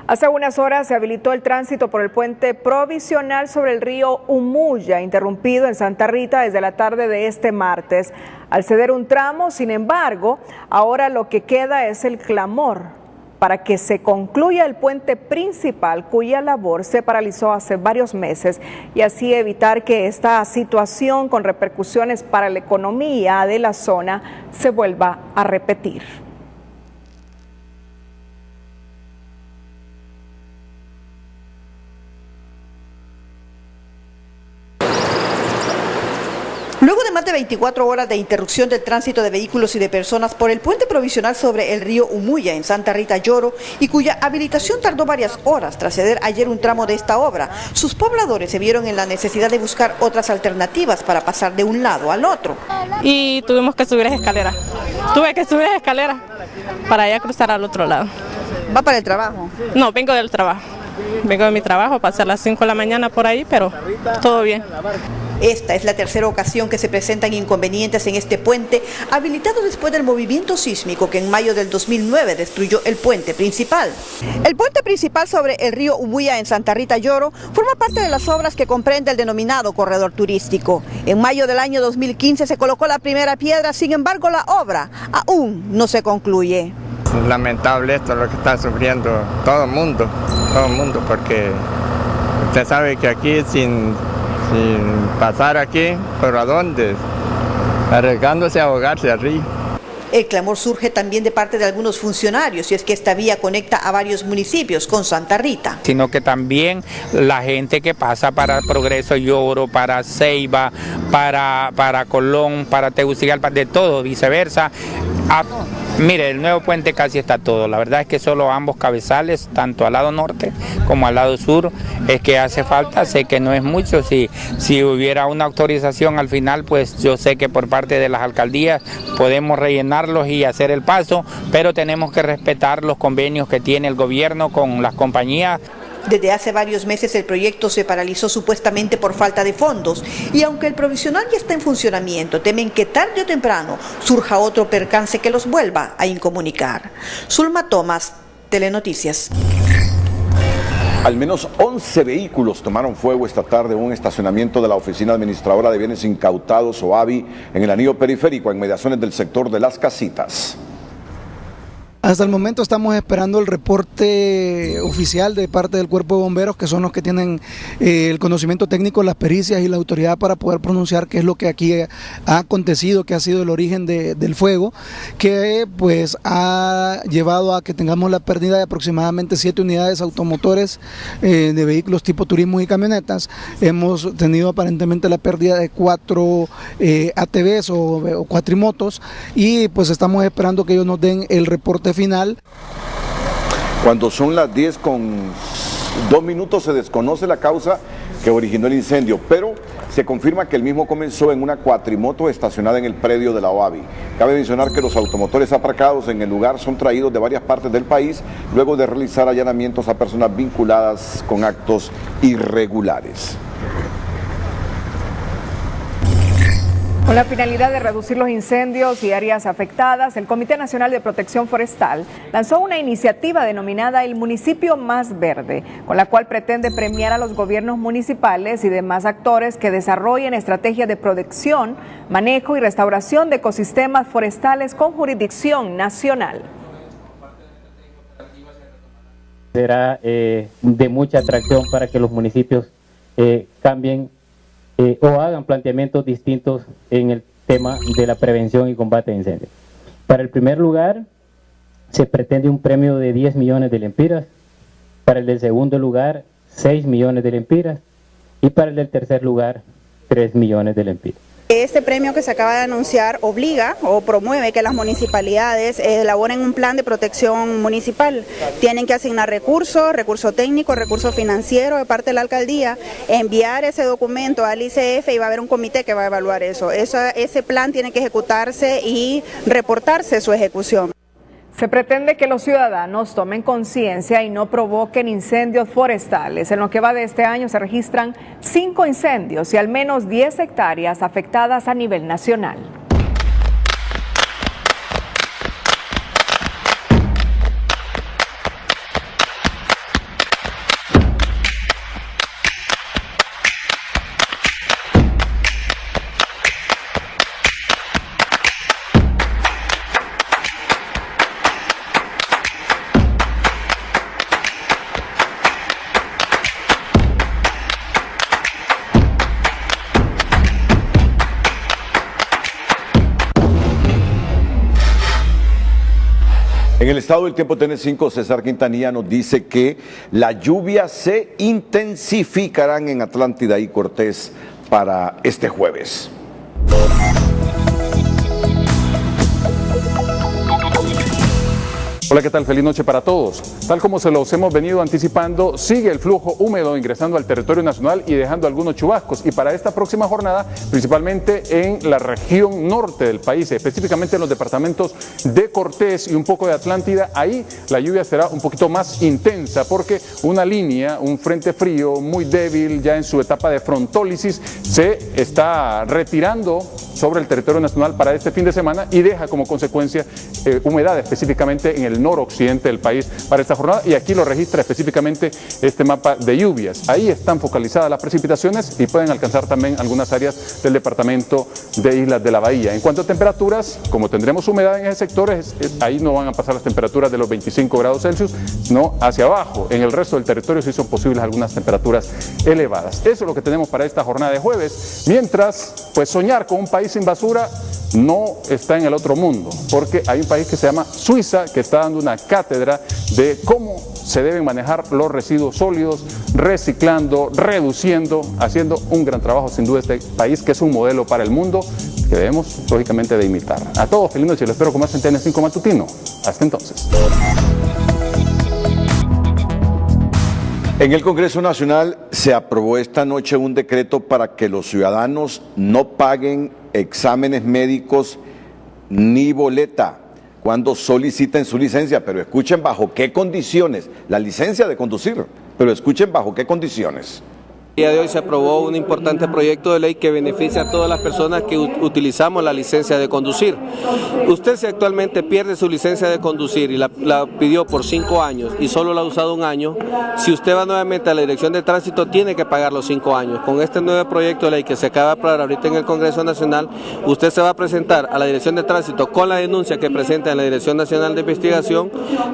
Hace unas horas se habilitó el tránsito por el puente provisional sobre el río Umuya, interrumpido en Santa Rita desde la tarde de este martes. Al ceder un tramo, sin embargo, ahora lo que queda es el clamor para que se concluya el puente principal, cuya labor se paralizó hace varios meses, y así evitar que esta situación con repercusiones para la economía de la zona se vuelva a repetir. Luego de más de 24 horas de interrupción del tránsito de vehículos y de personas por el puente provisional sobre el río Umuya en Santa Rita Lloro, y cuya habilitación tardó varias horas tras ceder ayer un tramo de esta obra, sus pobladores se vieron en la necesidad de buscar otras alternativas para pasar de un lado al otro. Y tuvimos que subir escaleras. Tuve que subir escaleras para ya cruzar al otro lado. ¿Va para el trabajo? No, vengo del trabajo. Vengo de mi trabajo, pasé a las 5 de la mañana por ahí, pero todo bien. Esta es la tercera ocasión que se presentan inconvenientes en este puente, habilitado después del movimiento sísmico que en mayo del 2009 destruyó el puente principal. El puente principal sobre el río Umuya en Santa Rita Lloro forma parte de las obras que comprende el denominado corredor turístico. En mayo del año 2015 se colocó la primera piedra, sin embargo la obra aún no se concluye. Es lamentable esto, lo que está sufriendo todo el mundo, porque usted sabe que aquí sin pasar aquí, ¿pero a dónde? Arriesgándose a ahogarse al río. El clamor surge también de parte de algunos funcionarios, y es que esta vía conecta a varios municipios con Santa Rita. Sino que también la gente que pasa para Progreso Lloro, para Ceiba, para Colón, para Tegucigalpa, de todo, viceversa. Mire, el nuevo puente casi está todo. La verdad es que solo ambos cabezales, tanto al lado norte como al lado sur, es que hace falta. Sé que no es mucho. Si hubiera una autorización al final, pues yo sé que por parte de las alcaldías podemos rellenarlos y hacer el paso, pero tenemos que respetar los convenios que tiene el gobierno con las compañías. Desde hace varios meses el proyecto se paralizó supuestamente por falta de fondos, y aunque el provisional ya está en funcionamiento, temen que tarde o temprano surja otro percance que los vuelva a incomunicar. Zulma Tomás, Telenoticias. Al menos 11 vehículos tomaron fuego esta tarde en un estacionamiento de la Oficina Administradora de Bienes Incautados, OABI, en el anillo periférico, en mediaciones del sector de Las Casitas. Hasta el momento estamos esperando el reporte oficial de parte del Cuerpo de Bomberos, que son los que tienen el conocimiento técnico, las pericias y la autoridad para poder pronunciar qué es lo que aquí ha acontecido, qué ha sido el origen del fuego, que pues ha llevado a que tengamos la pérdida de aproximadamente 7 unidades automotores de vehículos tipo turismo y camionetas. Hemos tenido aparentemente la pérdida de 4 ATVs o cuatrimotos, y pues estamos esperando que ellos nos den el reporte final. Cuando son las 10:50 2 minutos se desconoce la causa que originó el incendio, pero se confirma que el mismo comenzó en una cuatrimoto estacionada en el predio de la OAVI. Cabe mencionar que los automotores aparcados en el lugar son traídos de varias partes del país luego de realizar allanamientos a personas vinculadas con actos irregulares. Con la finalidad de reducir los incendios y áreas afectadas, el Comité Nacional de Protección Forestal lanzó una iniciativa denominada El Municipio Más Verde, con la cual pretende premiar a los gobiernos municipales y demás actores que desarrollen estrategias de protección, manejo y restauración de ecosistemas forestales con jurisdicción nacional. Será de mucha atracción para que los municipios cambien o hagan planteamientos distintos en el tema de la prevención y combate de incendios. Para el primer lugar, se pretende un premio de 10 millones de lempiras, para el del segundo lugar, 6 millones de lempiras, y para el del tercer lugar, 3 millones de lempiras. Este premio que se acaba de anunciar obliga o promueve que las municipalidades elaboren un plan de protección municipal. Tienen que asignar recurso técnico, recurso financiero de parte de la alcaldía, enviar ese documento al ICF y va a haber un comité que va a evaluar eso. Ese plan tiene que ejecutarse y reportarse su ejecución. Se pretende que los ciudadanos tomen conciencia y no provoquen incendios forestales. En lo que va de este año se registran 5 incendios y al menos 10 hectáreas afectadas a nivel nacional. En el estado del tiempo TN5, César Quintanilla nos dice que las lluvias se intensificarán en Atlántida y Cortés para este jueves. Hola, ¿qué tal? Feliz noche para todos. Tal como se los hemos venido anticipando, sigue el flujo húmedo ingresando al territorio nacional y dejando algunos chubascos. Y para esta próxima jornada, principalmente en la región norte del país, específicamente en los departamentos de Cortés y un poco de Atlántida, ahí la lluvia será un poquito más intensa porque una línea, un frente frío muy débil ya en su etapa de frontólisis, se está retirando sobre el territorio nacional para este fin de semana y deja como consecuencia humedad específicamente en el noroccidente del país para esta jornada, y aquí lo registra específicamente este mapa de lluvias. Ahí están focalizadas las precipitaciones y pueden alcanzar también algunas áreas del departamento de Islas de la Bahía. En cuanto a temperaturas, como tendremos humedad en ese sector, ahí no van a pasar las temperaturas de los 25 grados Celsius, no hacia abajo. En el resto del territorio sí son posibles algunas temperaturas elevadas. Eso es lo que tenemos para esta jornada de jueves, mientras pues soñar con un país sin basura no está en el otro mundo, porque hay un país que se llama Suiza que está dando una cátedra de cómo se deben manejar los residuos sólidos, reciclando, reduciendo, haciendo un gran trabajo sin duda este país que es un modelo para el mundo que debemos lógicamente de imitar. A todos, feliz noche y los espero con más en TN5 Matutino. Hasta entonces. En el Congreso Nacional se aprobó esta noche un decreto para que los ciudadanos no paguen exámenes médicos ni boleta cuando soliciten su licencia, pero escuchen bajo qué condiciones, la licencia de conducir, pero escuchen bajo qué condiciones. El día de hoy se aprobó un importante proyecto de ley que beneficia a todas las personas que utilizamos la licencia de conducir. Usted, si actualmente pierde su licencia de conducir y la pidió por 5 años y solo la ha usado 1 año, si usted va nuevamente a la Dirección de Tránsito tiene que pagar los 5 años. Con este nuevo proyecto de ley que se acaba de aprobar ahorita en el Congreso Nacional, usted se va a presentar a la Dirección de Tránsito con la denuncia que presenta en la Dirección Nacional de Investigación,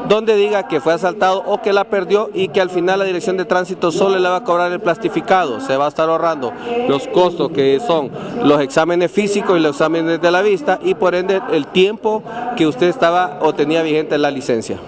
donde diga que fue asaltado o que la perdió y que al final la Dirección de Tránsito solo le va a cobrar el plastificado. Se va a estar ahorrando los costos que son los exámenes físicos y los exámenes de la vista y por ende el tiempo que usted estaba o tenía vigente la licencia.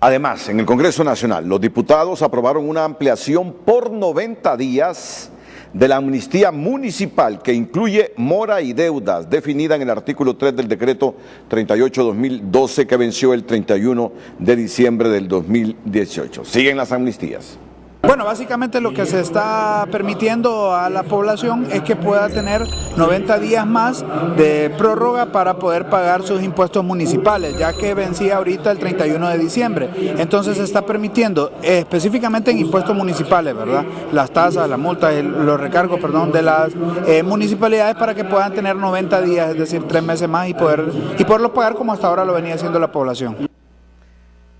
Además, en el Congreso Nacional, los diputados aprobaron una ampliación por 90 días de la amnistía municipal que incluye mora y deudas definida en el artículo 3 del decreto 38/2012 que venció el 31 de diciembre del 2018. Siguen las amnistías. Bueno, básicamente lo que se está permitiendo a la población es que pueda tener 90 días más de prórroga para poder pagar sus impuestos municipales, ya que vencía ahorita el 31 de diciembre. Entonces se está permitiendo, específicamente en impuestos municipales, ¿verdad? Las tasas, las multas, los recargos, perdón, de las municipalidades para que puedan tener 90 días, es decir, 3 meses más y poderlos pagar como hasta ahora lo venía haciendo la población.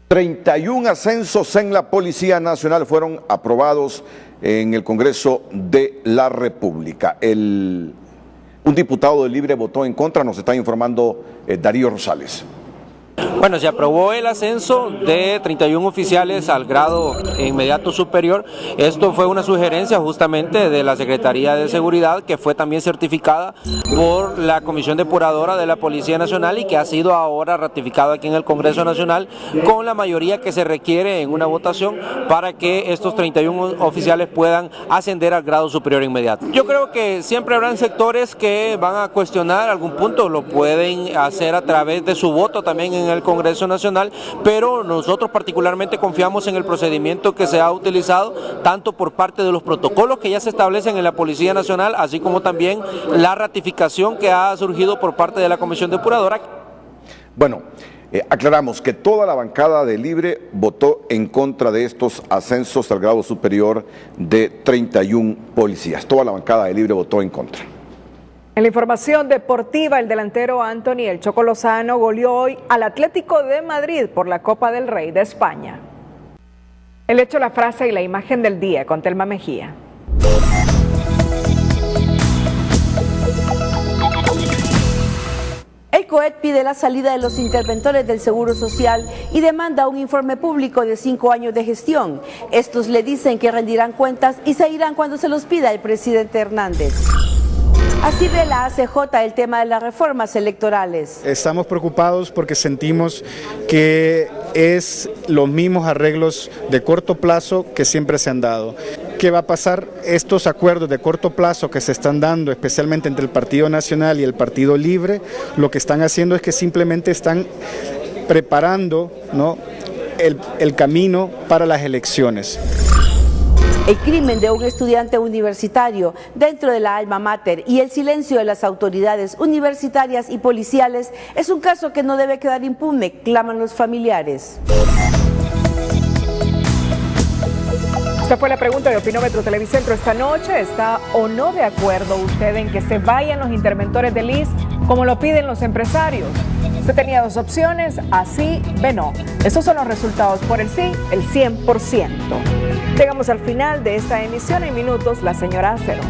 31 ascensos en la Policía Nacional fueron aprobados en el Congreso de la República. Un diputado de Libre votó en contra, nos está informando Darío Rosales. Bueno, se aprobó el ascenso de 31 oficiales al grado inmediato superior. Esto fue una sugerencia justamente de la Secretaría de Seguridad, que fue también certificada por la Comisión Depuradora de la Policía Nacional y que ha sido ahora ratificado aquí en el Congreso Nacional con la mayoría que se requiere en una votación para que estos 31 oficiales puedan ascender al grado superior inmediato. Yo creo que siempre habrán sectores que van a cuestionar algún punto, lo pueden hacer a través de su voto también en el Congreso Nacional, pero nosotros particularmente confiamos en el procedimiento que se ha utilizado, tanto por parte de los protocolos que ya se establecen en la Policía Nacional, así como también la ratificación que ha surgido por parte de la Comisión Depuradora. Bueno, aclaramos que toda la bancada de Libre votó en contra de estos ascensos al grado superior de 31 policías. Toda la bancada de Libre votó en contra. En la información deportiva, el delantero Anthony El Choco Lozano goleó hoy al Atlético de Madrid por la Copa del Rey de España. El hecho, la frase y la imagen del día con Telma Mejía. El COET pide la salida de los interventores del Seguro Social y demanda un informe público de 5 años de gestión. Estos le dicen que rendirán cuentas y se irán cuando se los pida el presidente Hernández. Así ve la ACJ el tema de las reformas electorales. Estamos preocupados porque sentimos que es los mismos arreglos de corto plazo que siempre se han dado. ¿Qué va a pasar? Estos acuerdos de corto plazo que se están dando, especialmente entre el Partido Nacional y el Partido Libre, lo que están haciendo es que simplemente están preparando, ¿no?, el camino para las elecciones. El crimen de un estudiante universitario dentro de la alma mater y el silencio de las autoridades universitarias y policiales es un caso que no debe quedar impune, claman los familiares. Esta fue la pregunta de Opinómetro Televicentro esta noche. ¿Está o no de acuerdo usted en que se vayan los interventores del ISS como lo piden los empresarios? Usted tenía 2 opciones, así ve no. Esos son los resultados. Por el sí, el 100%. Llegamos al final de esta emisión. En minutos, la señora Acero.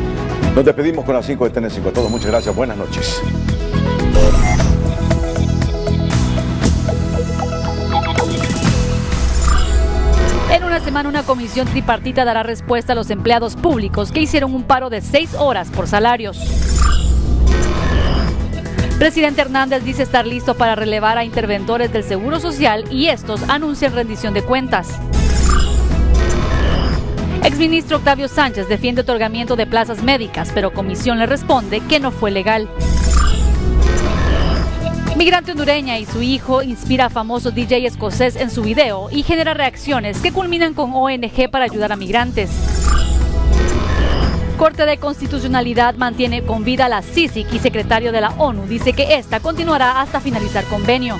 Nos despedimos con las 5 de TN5 a todos. Muchas gracias. Buenas noches. En una semana, una comisión tripartita dará respuesta a los empleados públicos que hicieron un paro de 6 horas por salarios. Presidente Hernández dice estar listo para relevar a interventores del Seguro Social y estos anuncian rendición de cuentas. Exministro Octavio Sánchez defiende otorgamiento de plazas médicas, pero comisión le responde que no fue legal. Migrante hondureña y su hijo inspira a famoso DJ escocés en su video y genera reacciones que culminan con ONG para ayudar a migrantes. Corte de Constitucionalidad mantiene con vida a la CICIG y secretario de la ONU dice que esta continuará hasta finalizar convenio.